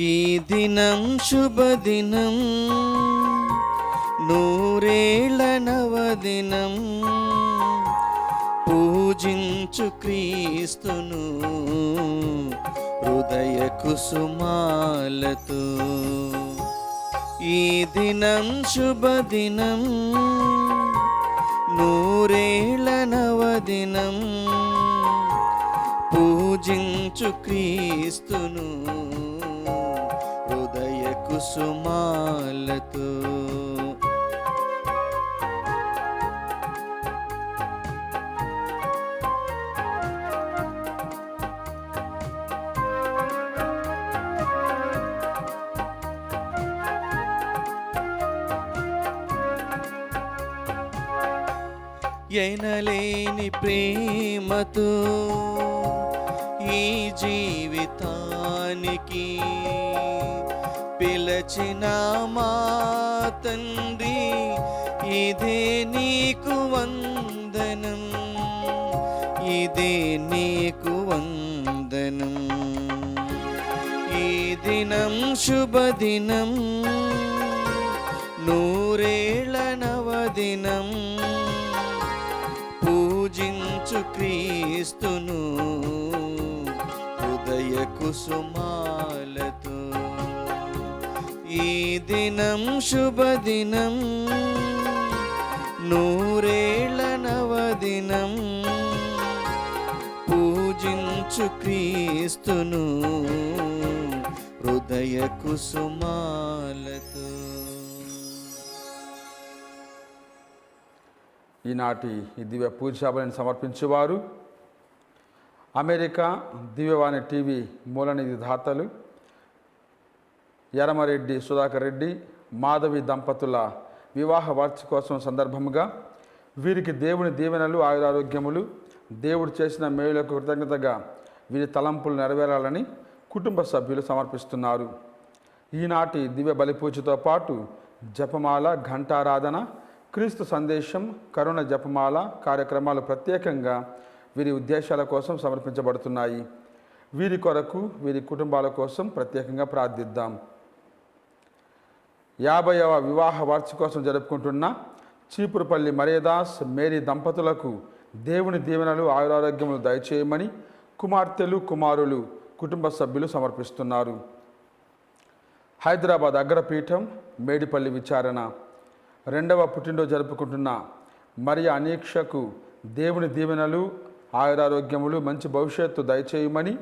ఈ దినం శుభదినం, నూరేళ్ల నవదినం, పూజించు క్రీస్తును హృదయ కుసుమాలతో. ఈ దినం శుభదినం, నూరేళ్ల నవదినం, పూజించు క్రీస్తును హృదయ కుసుమాలతో. ఎనలేని ప్రేమతో ఈ జీవితానికి పిలచిన మా తండ్రి, ఇదే నీకు వందనం, ఇదే నీకు వందనం. ఈ దినం శుభదినం, నూరేళ్ల నవదినం, పూజించు క్రీస్తును హృదయ కుసుమాలతో. ఈ దినం శుభదినం, నూరేళ్ల నవదినం, పూజించు క్రీస్తును హృదయ కుసుమాలతో. ఈనాటి ఈ దివ్య పూజాబలిని సమర్పించేవారు అమెరికా దివ్యవాణి టీవీ మూలనిధి దాతలు యరమరెడ్డి సుధాకర్ రెడ్డి, మాధవి దంపతుల వివాహ వార్షికోత్సవం సందర్భంగా వీరికి దేవుని దీవెనలు, ఆయురారోగ్యములు, దేవుడు చేసిన మేలులకు కృతజ్ఞతగా వీరి తలంపులు నెరవేరాలని కుటుంబ సభ్యులు సమర్పిస్తున్నారు. ఈనాటి దివ్య బలిపూజతో పాటు జపమాల, ఘంటారాధన, క్రీస్తు సందేశం, కరుణ జపమాల కార్యక్రమాలు ప్రత్యేకంగా వీరి ఉద్దేశాల కోసం సమర్పించబడుతున్నాయి. వీరి కొరకు, వీరి కుటుంబాల కోసం ప్రత్యేకంగా ప్రార్థిద్దాం. 50వ వివాహ వార్షికోత్సవం జరుపుకుంటున్న చీపురుపల్లి మరియదాస్, మేరీ దంపతులకు దేవుని దీవెనలు, ఆయురారోగ్యములు దయచేయమని కుమార్తెలు, కుమారులు, కుటుంబ సభ్యులు సమర్పిస్తున్నారు. హైదరాబాద్ అగ్రపీఠం మేడిపల్లి విచారణ 2వ పుట్టినరోజు జరుపుకుంటున్న మరియా అనీక్షకు దేవుని దీవెనలు, ఆయురారోగ్యములు, మంచి భవిష్యత్తు దయచేయమని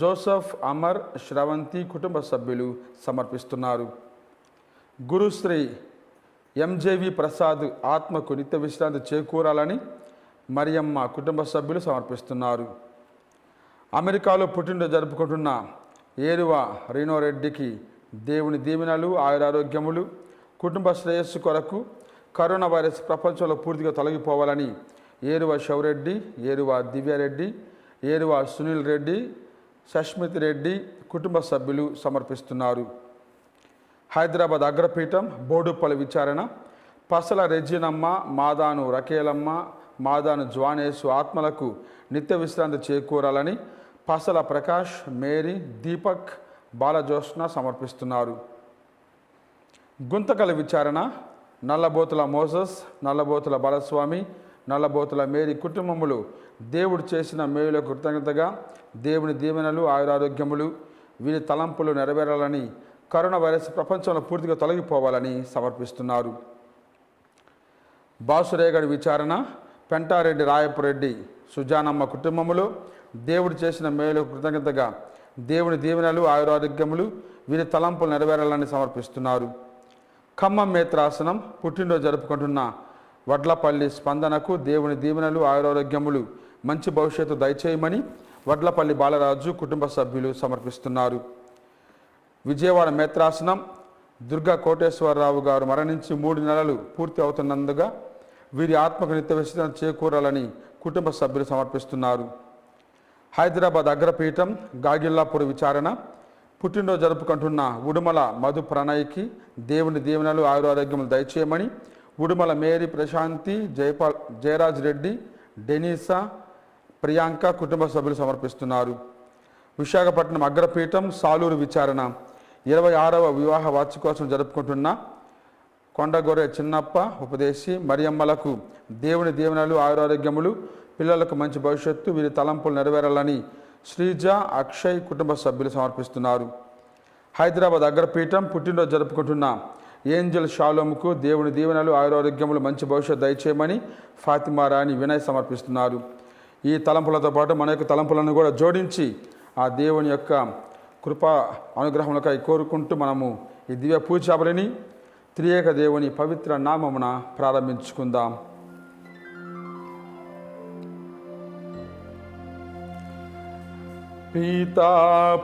జోసఫ్, అమర్, శ్రవంతి కుటుంబ సభ్యులు సమర్పిస్తున్నారు. గురుశ్రీ ఎంజేవి ప్రసాద్ ఆత్మకు నిత్య విశ్రాంతి చేకూరాలని మరియమ్మ కుటుంబ సభ్యులు సమర్పిస్తున్నారు. అమెరికాలో పుట్టినరోజు జరుపుకుంటున్న ఏరువ రీనోరెడ్డికి దేవుని దీవెనలు, ఆయురారోగ్యములు, కుటుంబ శ్రేయస్సు కొరకు కరోనా వైరస్ ప్రపంచంలో పూర్తిగా తొలగిపోవాలని ఏరువ శివరెడ్డి, ఏరువ దివ్యారెడ్డి, ఏరువ సునీల్ రెడ్డి, సష్మిత్ రెడ్డి కుటుంబ సభ్యులు సమర్పిస్తున్నారు. హైదరాబాద్ అగ్రపీఠం బోడుపల్లి విచారణ పసల రెజినమ్మ, మాదాను రకేలమ్మ, మాదాను జ్వానేసు ఆత్మలకు నిత్య విశ్రాంతి చేకూరాలని పసల ప్రకాష్, మేరీ, దీపక్, బాలజోష్న సమర్పిస్తున్నారు. గుంతకల విచారణ నల్లబోతుల మోసస్, నల్లబోతుల బాలస్వామి, నల్లబోతుల మేరీ కుటుంబములు దేవుడు చేసిన మేలులకు కృతజ్ఞతగా దేవుని దీవెనలు, ఆయురారోగ్యములు, వీరి తలంపులు నెరవేరాలని, కరోనా వైరస్ ప్రపంచంలో పూర్తిగా తొలగిపోవాలని సమర్పిస్తున్నారు. బాసురేగడి విచారణ పెంటారెడ్డి, రాయపురెడ్డి, సుజానమ్మ కుటుంబములు దేవుడు చేసిన మేలుకు కృతజ్ఞతగా దేవుని దీవెనలు, ఆయురారోగ్యములు, వీరి తలంపులు నెరవేరాలని సమర్పిస్తున్నారు. ఖమ్మం మేత్రాసనం పుట్టినరోజు జరుపుకుంటున్న వడ్లపల్లి స్పందనకు దేవుని దీవెనలు, ఆయురారోగ్యములు, మంచి భవిష్యత్తు దయచేయమని వడ్లపల్లి బాలరాజు కుటుంబ సభ్యులు సమర్పిస్తున్నారు. విజయవాడ మేత్రాసనం దుర్గా కోటేశ్వరరావు గారు మరణించి 3 నెలలు పూర్తి అవుతున్నందుగా వీరి ఆత్మకు నిత్య విశ్రాంతి చేకూరాలని కుటుంబ సభ్యులు సమర్పిస్తున్నారు. హైదరాబాద్ అగ్రపీఠం గాగిల్లాపూర్ విచారణ పుట్టినరోజు జరుపుకుంటున్న ఉడుమల మధు ప్రణయ్కి దేవుని దీవెనలు, ఆయురారోగ్యములు దయచేయమని ఉడుమల మేరీ, ప్రశాంతి, జయరాజ్ రెడ్డి, డెనీసా, ప్రియాంక కుటుంబ సభ్యులు సమర్పిస్తున్నారు. విశాఖపట్నం అగ్రపీఠం సాలూరు విచారణ 26వ వివాహ వార్షికోత్సవం జరుపుకుంటున్న కొండగొర్రె చిన్నప్ప ఉపదేశి మరియమ్మలకు దేవుని దీవెనలు ఆయురారోగ్యములు, పిల్లలకు మంచి భవిష్యత్తు, వీరి తలంపులు నెరవేరాలని శ్రీజ అక్షయ్ కుటుంబ సభ్యులు సమర్పిస్తున్నారు. హైదరాబాద్ అగ్రపీఠం పుట్టినరోజు జరుపుకుంటున్న ఏంజల్ షాలోముకు దేవుని దీవెనలు ఆయురారోగ్యములు మంచి భవిష్యత్తు దయచేయమని ఫాతిమా రాణి వినయ్ సమర్పిస్తున్నారు. ఈ తలంపులతో పాటు మన యొక్క తలంపులను కూడా జోడించి ఆ దేవుని యొక్క కృపా అనుగ్రహములకై కోరుకుంటూ మనము ఈ దివ్య పూజాబలిని త్రియేక దేవుని పవిత్ర నామమున ప్రారంభించుకుందాం. పితా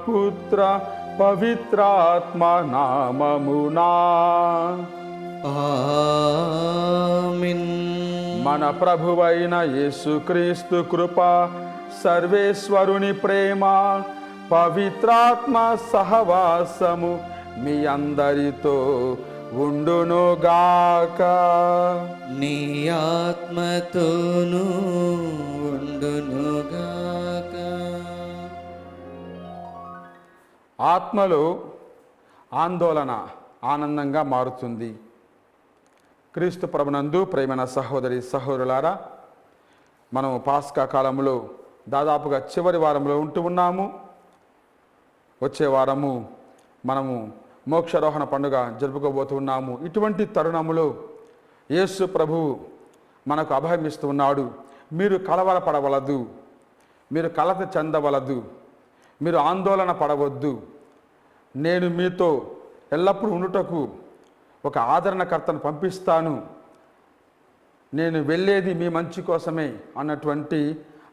పుత్ర పవిత్రాత్మ నామమునా ఆమేన్. మన ప్రభువైన యేసుక్రీస్తు కృప, సర్వేశ్వరుని ప్రేమ, పవిత్రాత్మ సహవాసము మీ అందరితో ఉండునుగాక. నీ ఆత్మతోనూ ఉండునుగాక. ఆత్మలో ఆందోళన ఆనందంగా మారుతుంది. క్రీస్తు ప్రభునందు ప్రేమైన సహోదరి సహోదరులారా, మనం పాస్కా కాలంలో దాదాపుగా చివరి వారంలో ఉంటూ ఉన్నాము. వచ్చే వారము మనము మోక్షారోహణ పండుగ జరుపుకోబోతున్నాము. ఇటువంటి తరుణములో యేసు ప్రభువు మనకు అభయమిస్తూ ఉన్నాడు. మీరు కలవరపడవలదు, మీరు కలత చెందవలదు, మీరు ఆందోళన పడవద్దు. నేను మీతో ఎల్లప్పుడూ ఉండుటకు ఒక ఆదరణకర్తను పంపిస్తాను. నేను వెళ్ళేది మీ మంచి కోసమే అన్నటువంటి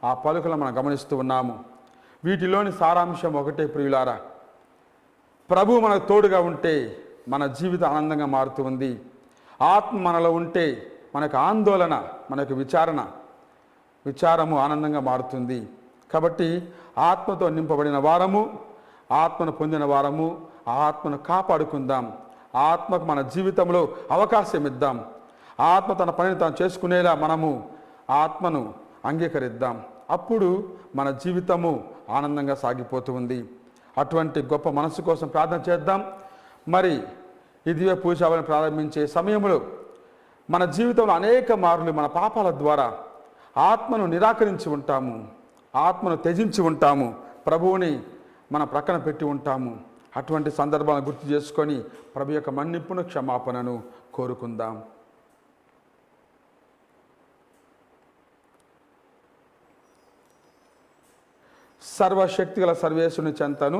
ఆ పలుకులు మనం గమనిస్తూ ఉన్నాము. వీటిలోని సారాంశం ఒకటే ప్రియులారా, ప్రభు మనకు తోడుగా ఉంటే మన జీవితం ఆనందంగా మారుతూ ఉంది. ఆత్మ మనలో ఉంటే మనకు ఆందోళన, మనకు విచారము ఆనందంగా మారుతుంది. కాబట్టి ఆత్మతో నింపబడిన వారము, ఆత్మను పొందిన వారము, ఆత్మను కాపాడుకుందాం. ఆత్మకు మన జీవితంలో అవకాశం ఇద్దాం. ఆత్మ తన పనిని తాను చేసుకునేలా మనము ఆత్మను అంగీకరిద్దాం. అప్పుడు మన జీవితము ఆనందంగా సాగిపోతూ ఉంది. అటువంటి గొప్ప మనసు కోసం ప్రార్థన చేద్దాం. మరి ఈ దివ్య పూజావళిని ప్రారంభించే సమయంలో మన జీవితంలో అనేక మార్లు మన పాపాల ద్వారా ఆత్మను నిరాకరించి ఉంటాము, ఆత్మను త్యజించి ఉంటాము, ప్రభువుని మన ప్రక్కన పెట్టి ఉంటాము. అటువంటి సందర్భాలను గుర్తు చేసుకొని ప్రభు యొక్క మన్నింపును, క్షమాపణను కోరుకుందాం. సర్వశక్తిగల సర్వేశ్వరుని చెంతను,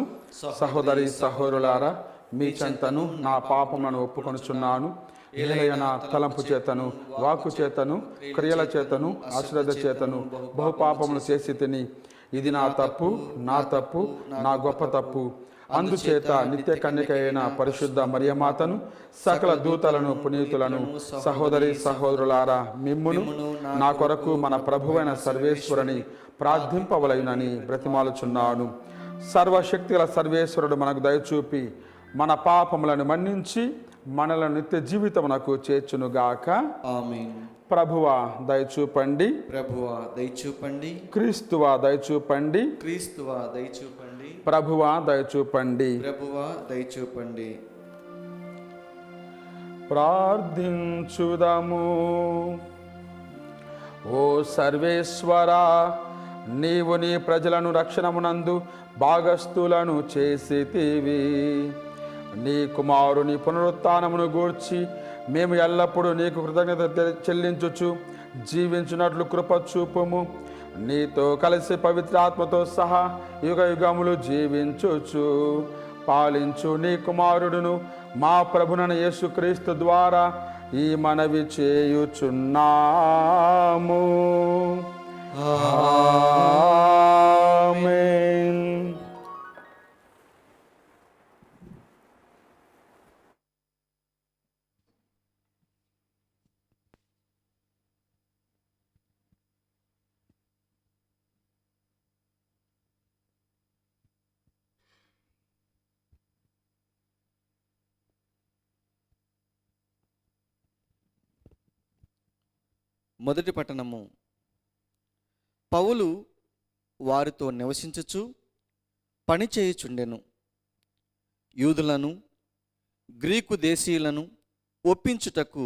సహోదరి సహోదరులారా, మీ చెంతను నా పాపములను ఒప్పుకొనుచున్నాను. ఏలైన తలంపు చేతను, వాక్కు చేతను, క్రియల చేతను, అశ్రద్ధ చేతను బహుపాపములు చేసి తిని, ఇది నా తప్పు, నా గొప్ప తప్పు. అందుచేత నిత్య కన్యక అయిన పరిశుద్ధ మరియమాతను, సకల దూతలను, పునీతులను, సహోదరి సహోదరులారా, మిమ్మును నా కొరకు మన ప్రభువైన సర్వేశ్వరుని ప్రార్థింపవలయునని బ్రతిమాలుచున్నాను. సర్వశక్తిగల సర్వేశ్వరుడు మనకు దయచూపి మన పాపములను మన్నించి మనలను నిత్య జీవితమునకు చేర్చునుగాక. ఆమేన్. ప్రభువా దయచూపండి, ప్రభువా దయచూపండి, క్రీస్తువా దయచూపండి, క్రీస్తువా దయచూపండి, ప్రభువా దయచూపండి. ప్రభువా దయచూపండి. ప్రార్థించుదము. ఓ సర్వేశ్వరా, నీవు నీ ప్రజలను రక్షణమునందు భాగస్థులను చేసితివి. నీ కుమారుని పునరుత్థానమును గూర్చి మేము ఎల్లప్పుడూ నీకు కృతజ్ఞత చెల్లించుచు జీవించున్నట్లు కృప చూపుము. నీతో కలిసి పవిత్రాత్మతో సహా యుగ యుగములు జీవించుచు పాలించు నీ కుమారుడును మా ప్రభునైన యేసుక్రీస్తు ద్వారా ఈ మనవి చేయుచున్నాము. ఆమేన్. మొదటి పట్టణము. పౌలు వారితో నివసించుచు పని చేయుచుండెను. యూదులను గ్రీకు దేశీయులను ఒప్పించుటకు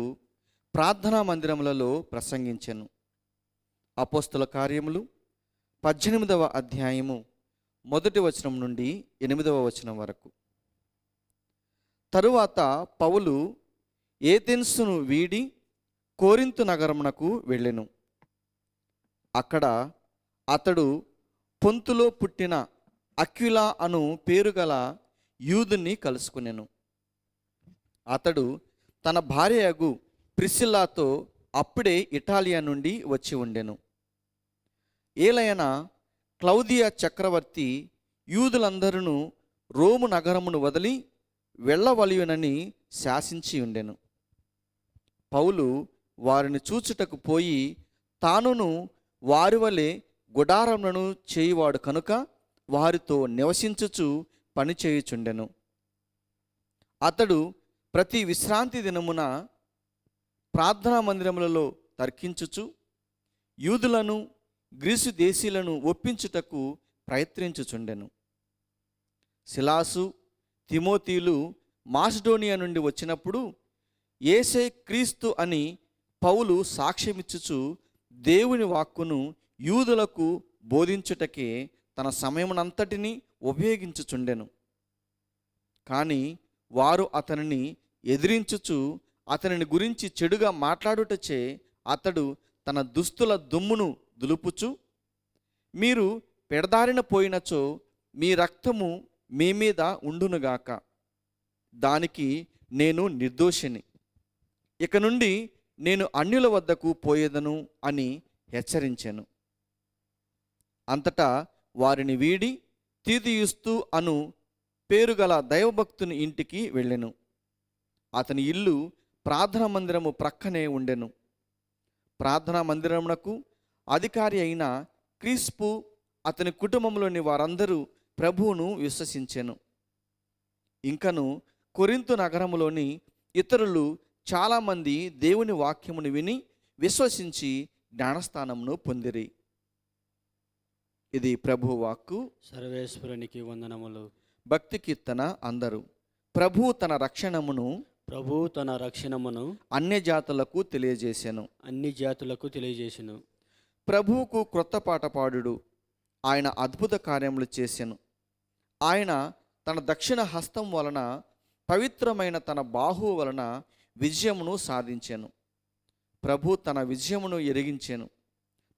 ప్రార్థనా మందిరములలో ప్రసంగించెను. అపోస్తల కార్యములు 18వ అధ్యాయము 1వ వచనం నుండి 8వ వచనం వరకు. తరువాత పౌలు ఏథెన్సును వీడి కోరింతు నగరమునకు వెళ్ళెను. అక్కడ అతడు పొంతులో పుట్టిన అక్విలా అను పేరుగల యూదుని కలుసుకునెను. అతడు తన భార్యయగు ప్రిసిల్లాతో అప్పుడే ఇటాలియా నుండి వచ్చి ఉండెను. ఏలయన క్లౌదియా చక్రవర్తి యూదులందరూ రోము నగరమును వదిలి వెళ్ళవలయునని శాసించి ఉండెను. పౌలు వారిని చూచుటకు పోయి తానును వారి వలె గుడారములను చేయువాడు కనుక వారితో నివసించుచు పనిచేయుచుండెను. అతడు ప్రతి విశ్రాంతి దినమున ప్రార్థనా మందిరములలో తర్కించుచు యూదులను గ్రీసు దేశీయులను ఒప్పించుటకు ప్రయత్నించుచుండెను. సిలాసు తిమోతీలు మాసిడోనియా నుండి వచ్చినప్పుడు యేసే క్రీస్తు అని పౌలు సాక్ష్యమిచ్చుచు దేవుని వాక్కును యూదులకు బోధించుటకే తన సమయమునంతటిని ఉపయోగించుచుండెను. కానీ వారు అతనిని ఎదిరించుచు అతనిని గురించి చెడుగా మాట్లాడుటచే అతడు తన దుస్తుల దుమ్మును దులుపుచు, మీరు పెడదారిన పోయినచో మీ రక్తము మీ మీద ఉండునుగాక, దానికి నేను నిర్దోషిని, ఇక నుండి నేను అన్యుల వద్దకు పోయేదను అని హెచ్చరించెను. అంతటా వారిని వీడి తీతియుస్తు అను పేరుగల దైవభక్తుని ఇంటికి వెళ్ళెను. అతని ఇల్లు ప్రార్థనా మందిరము ప్రక్కనే ఉండెను. ప్రార్థనా మందిరమునకు అధికారి అయిన క్రీస్పు అతని కుటుంబంలోని వారందరూ ప్రభువును విశ్వసించెను. ఇంకను కొరింతు నగరములోని ఇతరులు చాలామంది దేవుని వాక్యమును విని విశ్వసించి జ్ఞానస్థానమును పొందిరి. ఇది ప్రభు వాక్కు. సర్వేశ్వరునికి వందనములు. భక్తి కీర్తన అందరూ. ప్రభు తన రక్షణమును అన్య జాతులకు తెలియజేసెను. అన్ని జాతులకు తెలియజేసెను. ప్రభువుకు క్రొత్త పాట పాడుడు, ఆయన అద్భుత కార్యములు చేసెను. ఆయన తన దక్షిణ హస్తం వలన పవిత్రమైన తన బాహువు వలన విజయమును సాధించెను. ప్రభు తన విజయమును ఎరిగించెను,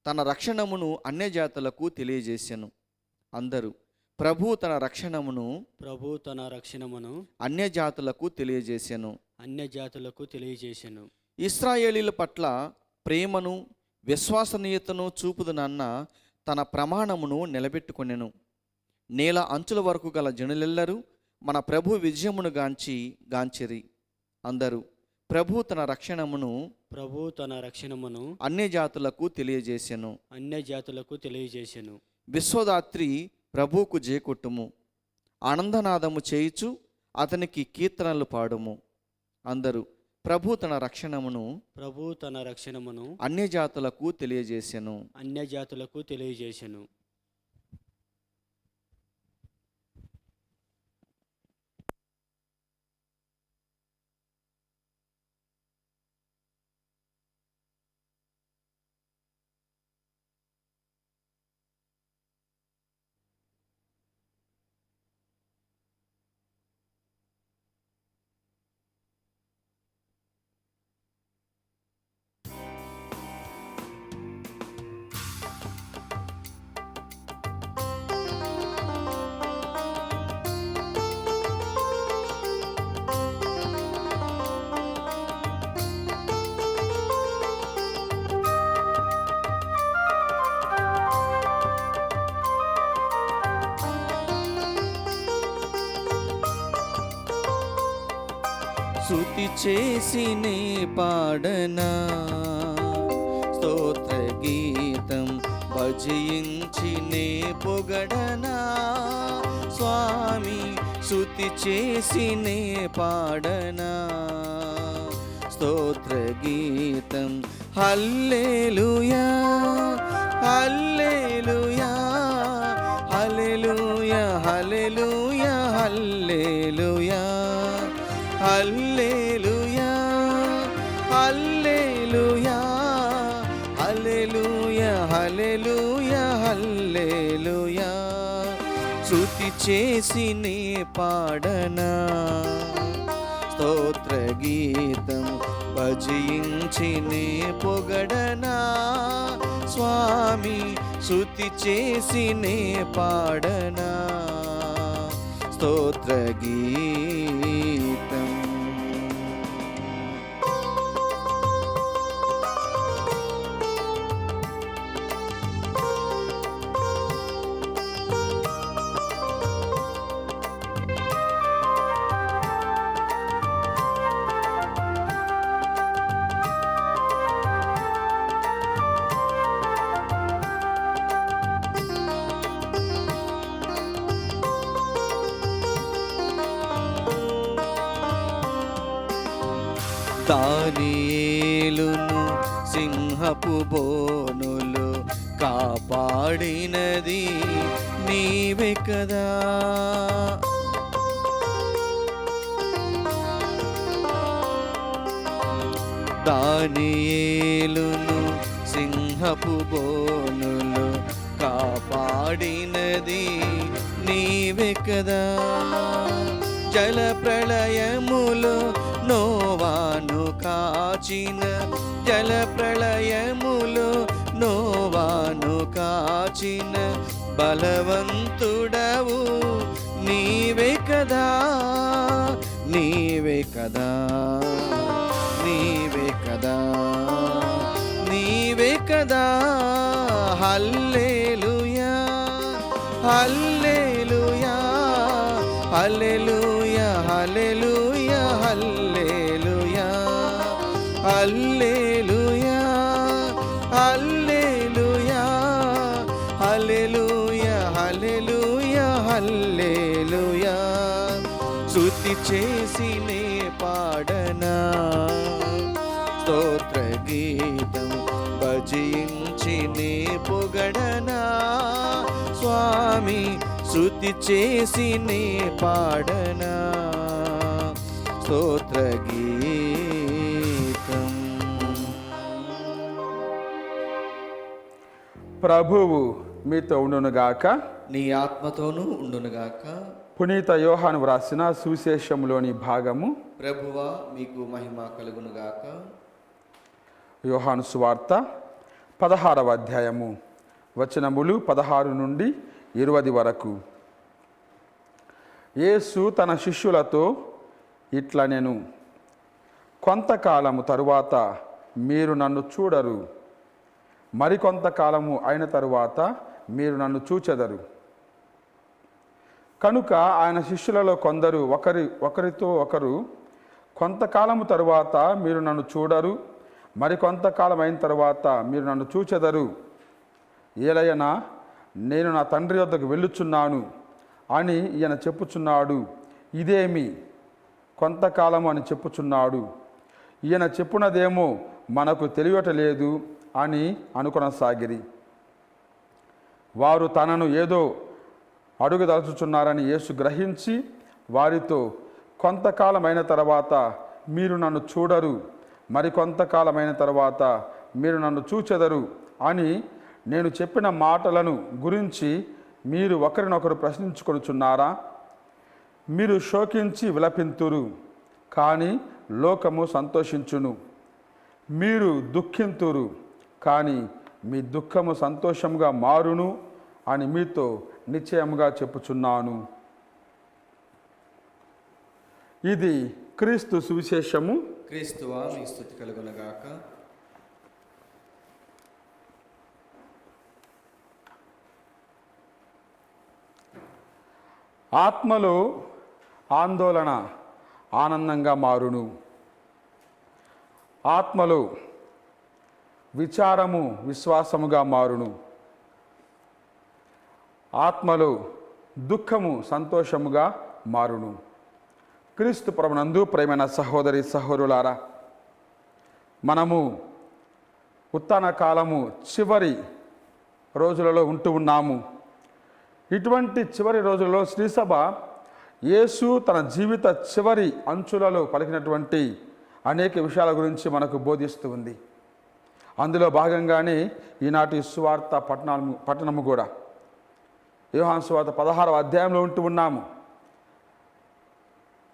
తన రక్షణమును అన్యజాతులకు తెలియజేసెను. అందరూ ప్రభు తన రక్షణమును అన్యజాతులకు తెలియజేసెను. ఇశ్రాయేలీల పట్ల ప్రేమను విశ్వసనీయతను చూపుదునన్న తన ప్రమాణమును నిలబెట్టుకొనెను. నేల అంచుల వరకు గల జనులెల్లరూ మన ప్రభు విజయమును గాంచిరి. అందరూ ప్రభు తన రక్షణమును అన్యజాతులకు తెలియజేసెను. విశ్వదాత్రి ప్రభువుకు జయకొట్టుము, ఆనందనాదము చేయుచు అతనికి కీర్తనలు పాడుము. అందరూ ప్రభు తన రక్షణమును అన్యజాతులకు తెలియజేసెను. స్తుతి చేసినే పాడనా, స్తోత్ర గీతం భజించినే పొగడనా. స్వామి స్తుతి చేసినే పాడనా, స్తోత్ర గీతం. హల్లెలూయా హల్లెలూయా హల్లెలూయా హల్లెలూయా హల్లెలూయా హల్లెలూయా హల్లెలూయా హల్లెలూయా హల్లెలూయా హల్లెలూయా స్తుతి చేసి నే పాడనా స్తోత్ర గీతం భజించి నే పొగడనా స్వామి స్తుతి చేసి నే పాడనా స్తోత్ర గీతం దానియేలును సింహపు బోనులు కాపాడినది నీవే కదా దానియేలును సింహపు బోనులు కాపాడినది నీవే కదా జల ప్రళయములో నోవాను కాచిన జల ప్రళయములో నోవాను కాచిన బలవంతుడవు నీవే కదా నీవే కదా నీవే కదా నీవే కదా హల్లెలూయా హల్లెలూయా హల్లెలూయా హల్లెలూయా హల్లెలూయా హల్లెలూయా హల్లెలూయా హల్లెలూయా హల్లెలూయా హల్లెలూయా స్తుతి చేసి నే పాడనా స్తోత్ర గీతం భజించి నే పొగడనా స్వామి స్తుతి చేసి నే పాడనా స్తోత్ర గీతం ప్రభువు మీతో ఉండునుగాక. నీ ఆత్మతోనూ ఉండునుగాక. పునీత యోహాను వ్రాసిన సువిశేషంలోని భాగము. ప్రభువా మీకు మహిమ కలుగునుగాక. యోహాను సువార్త 16వ అధ్యాయము వచనములు 16 నుండి 20 వరకు. యేసు తన శిష్యులతో ఇట్లా నేను కొంతకాలము తరువాత మీరు నన్ను చూడరు, మరికొంతకాలము అయిన తరువాత మీరు నన్ను చూచెదరు. కనుక ఆయన శిష్యులలో కొందరు ఒకరితో ఒకరు కొంతకాలము తరువాత మీరు నన్ను చూడరు, మరికొంతకాలం అయిన తరువాత మీరు నన్ను చూచెదరు, ఏలయనా నేను నా తండ్రి వద్దకు వెళ్ళుచున్నాను అని ఈయన చెప్పుచున్నాడు. ఇదేమి కొంతకాలము అని చెప్పుచున్నాడు, ఈయన చెప్పునదేమో మనకు తెలియటలేదు అని అనుకొనసాగిరి. వారు తనను ఏదో అడుగుదలుచుచున్నారని యేసు గ్రహించి వారితో కొంతకాలమైన తర్వాత మీరు నన్ను చూడరు, మరికొంతకాలమైన తర్వాత మీరు నన్ను చూచెదరు అని నేను చెప్పిన మాటలను గురించి మీరు ఒకరినొకరు ప్రశ్నించుకొనుచున్నారా? మీరు శోకించి విలపింతురు, కానీ లోకము సంతోషించును. మీరు దుఃఖింతురు, కానీ మీ దుఃఖము సంతోషముగా మారును అని మీతో నిశ్చయముగా చెప్పుచున్నాను. ఇది క్రీస్తు సువిశేషము. క్రీస్తువా మీ స్తుతి కలుగునుగాక. ఆత్మలో ఆందోళన ఆనందంగా మారును, ఆత్మలో విచారము విశ్వాసముగా మారును, ఆత్మలో దుఃఖము సంతోషముగా మారును. క్రీస్తు ప్రభునందు ప్రియమైన సహోదరి సహోదరులారా, మనము ఉత్థాన కాలము చివరి రోజులలో ఉంటూ ఉన్నాము. ఇటువంటి చివరి రోజుల్లో శ్రీసభ యేసు తన జీవిత చివరి అంచులలో పలికినటువంటి అనేక విషయాల గురించి మనకు బోధిస్తూ ఉంది. అందులో భాగంగానే ఈనాటి సువార్త పట్టణము కూడా యోహాను సువార్త 16వ అధ్యాయంలో ఉంటూ ఉన్నాము.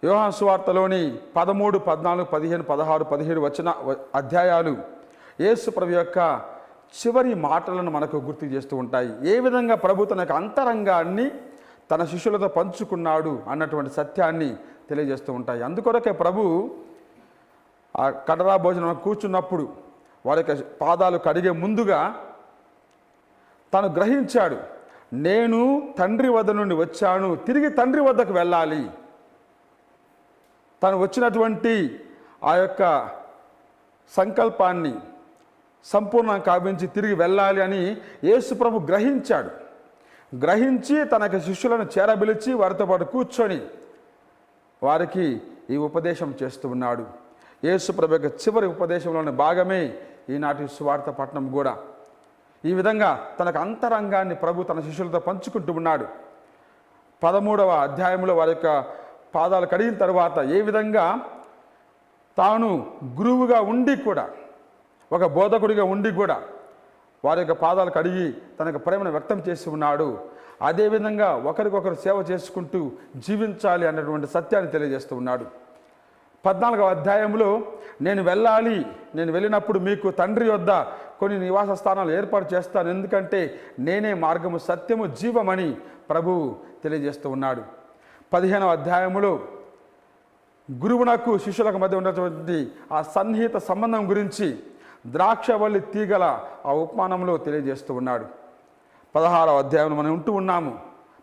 యోహాను సువార్తలోని 13, 14, 15, 16, 17 అధ్యాయాలు యేసు ప్రభు యొక్క చివరి మాటలను మనకు గుర్తు చేస్తూ ఉంటాయి. ఏ విధంగా ప్రభు తన యొక్క అంతరంగాన్ని తన శిష్యులతో పంచుకున్నాడు అన్నటువంటి సత్యాన్ని తెలియజేస్తూ ఉంటాయి. అందుకొరకే ప్రభు ఆ కడరా భోజనం కూర్చున్నప్పుడు వారి యొక్క పాదాలు కడిగే ముందుగా తను గ్రహించాడు, నేను తండ్రి వద్ద నుండి వచ్చాను, తిరిగి తండ్రి వద్దకు వెళ్ళాలి. తను వచ్చినటువంటి ఆ యొక్క సంకల్పాన్ని సంపూర్ణంగా కావించి తిరిగి వెళ్ళాలి అని యేసు ప్రభు గ్రహించాడు. గ్రహించి తన యొక్క శిష్యులను చేరబిలిచి వారితో పాటు కూర్చొని వారికి ఈ ఉపదేశం చేస్తూ ఉన్నాడు. యేసు ప్రభు యొక్క చివరి ఉపదేశంలోని భాగమే ఈనాటి సువార్త పట్టణం కూడా. ఈ విధంగా తనకు అంతరంగాన్ని ప్రభు తన శిష్యులతో పంచుకుంటూ ఉన్నాడు. 13వ అధ్యాయంలో వారి యొక్క పాదాలు కడిగిన తర్వాత ఏ విధంగా తాను గురువుగా ఉండి కూడా, ఒక బోధకుడిగా ఉండి కూడా వారి యొక్క పాదాలు కడిగి తన యొక్క ప్రేమను వ్యక్తం చేసి ఉన్నాడు. అదేవిధంగా ఒకరికొకరు సేవ చేసుకుంటూ జీవించాలి అన్నటువంటి సత్యాన్ని తెలియజేస్తూ ఉన్నాడు. 14వ అధ్యాయంలో నేను వెళ్ళాలి, నేను వెళ్ళినప్పుడు మీకు తండ్రి వద్ద కొన్ని నివాస స్థానాలు ఏర్పాటు చేస్తాను, ఎందుకంటే నేనే మార్గము, సత్యము, జీవమని ప్రభువు తెలియజేస్తూ ఉన్నాడు. 15వ అధ్యాయంలో గురువునకు శిష్యులకు మధ్య ఉన్నటువంటి ఆ సన్నిహిత సంబంధం గురించి ద్రాక్షవల్లి తీగల ఆ ఉపమానంలో తెలియజేస్తూ ఉన్నాడు. 16వ అధ్యాయంలో మనం ఉంటూ ఉన్నాము.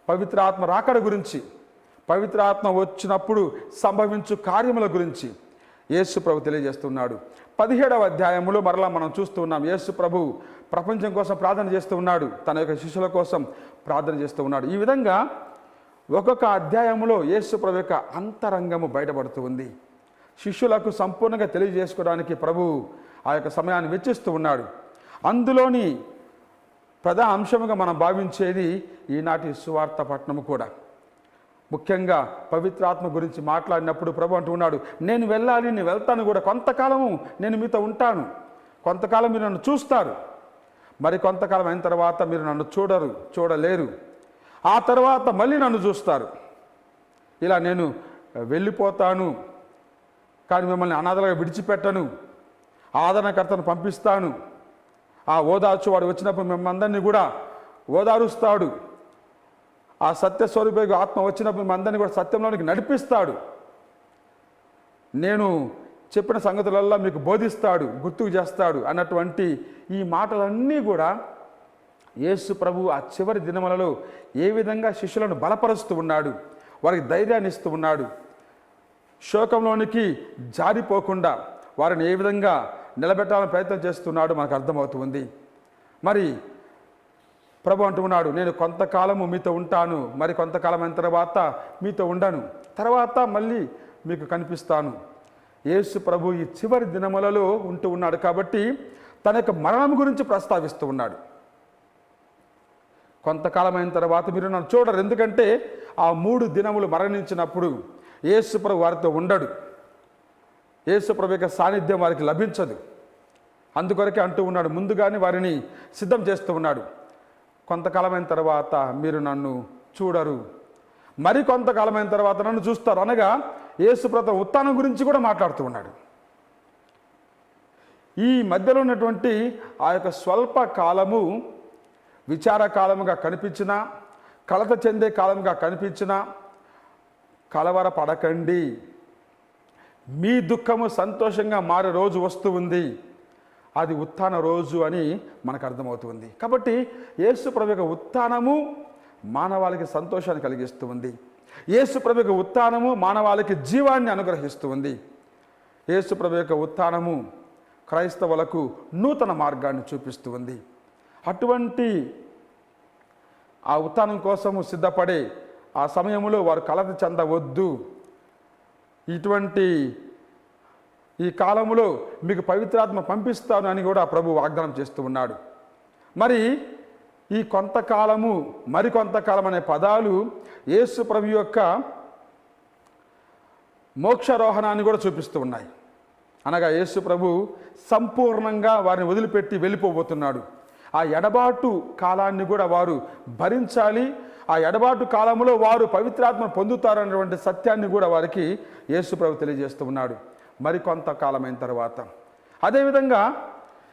పవిత్రాత్మ రాకడ గురించి, పవిత్రాత్మ వచ్చినప్పుడు సంభవించు కార్యముల గురించి యేసు ప్రభు తెలియజేస్తున్నాడు. 17వ అధ్యాయంలో మరలా మనం చూస్తూ ఉన్నాం, యేసు ప్రభు ప్రపంచం కోసం ప్రార్థన చేస్తూ ఉన్నాడు, తన యొక్క శిష్యుల కోసం ప్రార్థన చేస్తూ ఉన్నాడు. ఈ విధంగా ఒక్కొక్క అధ్యాయంలో యేసు ప్రభు యొక్క అంతరంగము బయటపడుతూ ఉంది. శిష్యులకు సంపూర్ణంగా తెలియజేసుకోవడానికి ప్రభు ఆ యొక్క సమయాన్ని వెచ్చిస్తూ ఉన్నాడు. అందులోని ప్రధాన అంశముగా మనం భావించేది ఈనాటి సువార్త పట్టణము కూడా. ముఖ్యంగా పవిత్రాత్మ గురించి మాట్లాడినప్పుడు ప్రభు అంటూ ఉన్నాడు, నేను వెళ్ళాలి, నేను వెళ్తాను కూడా, కొంతకాలము నేను మీతో ఉంటాను, కొంతకాలం మీరు నన్ను చూస్తారు, మరి కొంతకాలం అయిన తర్వాత మీరు నన్ను చూడలేరు, ఆ తర్వాత మళ్ళీ నన్ను చూస్తారు. ఇలా నేను వెళ్ళిపోతాను, కానీ మిమ్మల్ని అనాథలుగా విడిచిపెట్టను, ఆదరణకర్తను పంపిస్తాను, ఆ ఓదార్చువాడు వచ్చినప్పుడు మిమ్మల్ని అందరినీ కూడా ఓదారుస్తాడు, ఆ సత్యస్వరూప ఆత్మ వచ్చినప్పుడు మిమ్మల్ని అందరినీ కూడా సత్యంలోనికి నడిపిస్తాడు, నేను చెప్పిన సంగతులల్లా మీకు బోధిస్తాడు, గుర్తుకు చేస్తాడు అన్నటువంటి ఈ మాటలన్నీ కూడా యేసు ప్రభు ఆ చివరి దినములలో ఏ విధంగా శిష్యులను బలపరుస్తూ ఉన్నాడు, వారికి ధైర్యాన్ని ఇస్తూ ఉన్నాడు, శోకంలోనికి జారిపోకుండా వారిని ఏ విధంగా నిలబెట్టాలని ప్రయత్నం చేస్తున్నాడు మనకు అర్థమవుతుంది. మరి ప్రభు అంటున్నాడు, నేను కొంతకాలము మీతో ఉంటాను, మరి కొంతకాలం అయిన తర్వాత మీతో ఉండను, తర్వాత మళ్ళీ మీకు కనిపిస్తాను. యేసు ప్రభు ఈ చివరి దినములలో ఉంటూ ఉన్నాడు కాబట్టి తన యొక్క మరణం గురించి ప్రస్తావిస్తూ ఉన్నాడు. కొంతకాలం అయిన తర్వాత మీరు నన్ను చూడరు, ఎందుకంటే ఆ 3 దినములు మరణించినప్పుడు యేసు ప్రభు వారితో ఉండడు, యేసు ప్రభు యొక్క సాన్నిధ్యం వారికి లభించదు. అందుకొరకే అంటూ ఉన్నాడు, ముందుగానే వారిని సిద్ధం చేస్తూ ఉన్నాడు. కొంతకాలమైన తర్వాత మీరు నన్ను చూడరు, మరి కొంతకాలమైన తర్వాత నన్ను చూస్తారు, అనగా యేసు ప్రభు ఉత్థానం గురించి కూడా మాట్లాడుతూ ఉన్నాడు. ఈ మధ్యలో ఉన్నటువంటి ఆ యొక్క స్వల్ప కాలము విచార కాలముగా కనిపించినా, కలత చెందే కాలముగా కనిపించినా కలవరపడకండి, మీ దుఃఖము సంతోషంగా మారే రోజు వస్తూ ఉంది, అది ఉత్థాన రోజు అని మనకు అర్థమవుతుంది. కాబట్టి యేసు ప్రభు యొక్క ఉత్థానము మానవాళికి సంతోషాన్ని కలిగిస్తూ ఉంది. యేసు ప్రభు యొక్క ఉత్థానము మానవాళికి జీవాన్ని అనుగ్రహిస్తూ ఉంది. యేసు ప్రభు యొక్క ఉత్థానము క్రైస్తవులకు నూతన మార్గాన్ని చూపిస్తూ ఉంది. అటువంటి ఆ ఉత్థానం కోసము సిద్ధపడే ఆ సమయంలో వారు కలత చెందవద్దు, ఇటువంటి ఈ కాలములో మీకు పవిత్రాత్మ పంపిస్తాను అని కూడా ప్రభు వాగ్దానం చేస్తూ ఉన్నాడు. మరి ఈ కొంతకాలము, మరికొంతకాలం అనే పదాలు యేసు ప్రభు యొక్క మోక్షారోహణాన్ని కూడా చూపిస్తూ ఉన్నాయి. అనగా యేసు ప్రభు సంపూర్ణంగా వారిని వదిలిపెట్టి వెళ్ళిపోబోతున్నాడు. ఆ ఎడబాటు కాలాన్ని కూడా వారు భరించాలి. ఆ ఎడబాటు కాలంలో వారు పవిత్రాత్మను పొందుతారన్నటువంటి సత్యాన్ని కూడా వారికి యేసు ప్రభు తెలియజేస్తూ ఉన్నాడు. మరికొంతకాలమైన తర్వాత అదేవిధంగా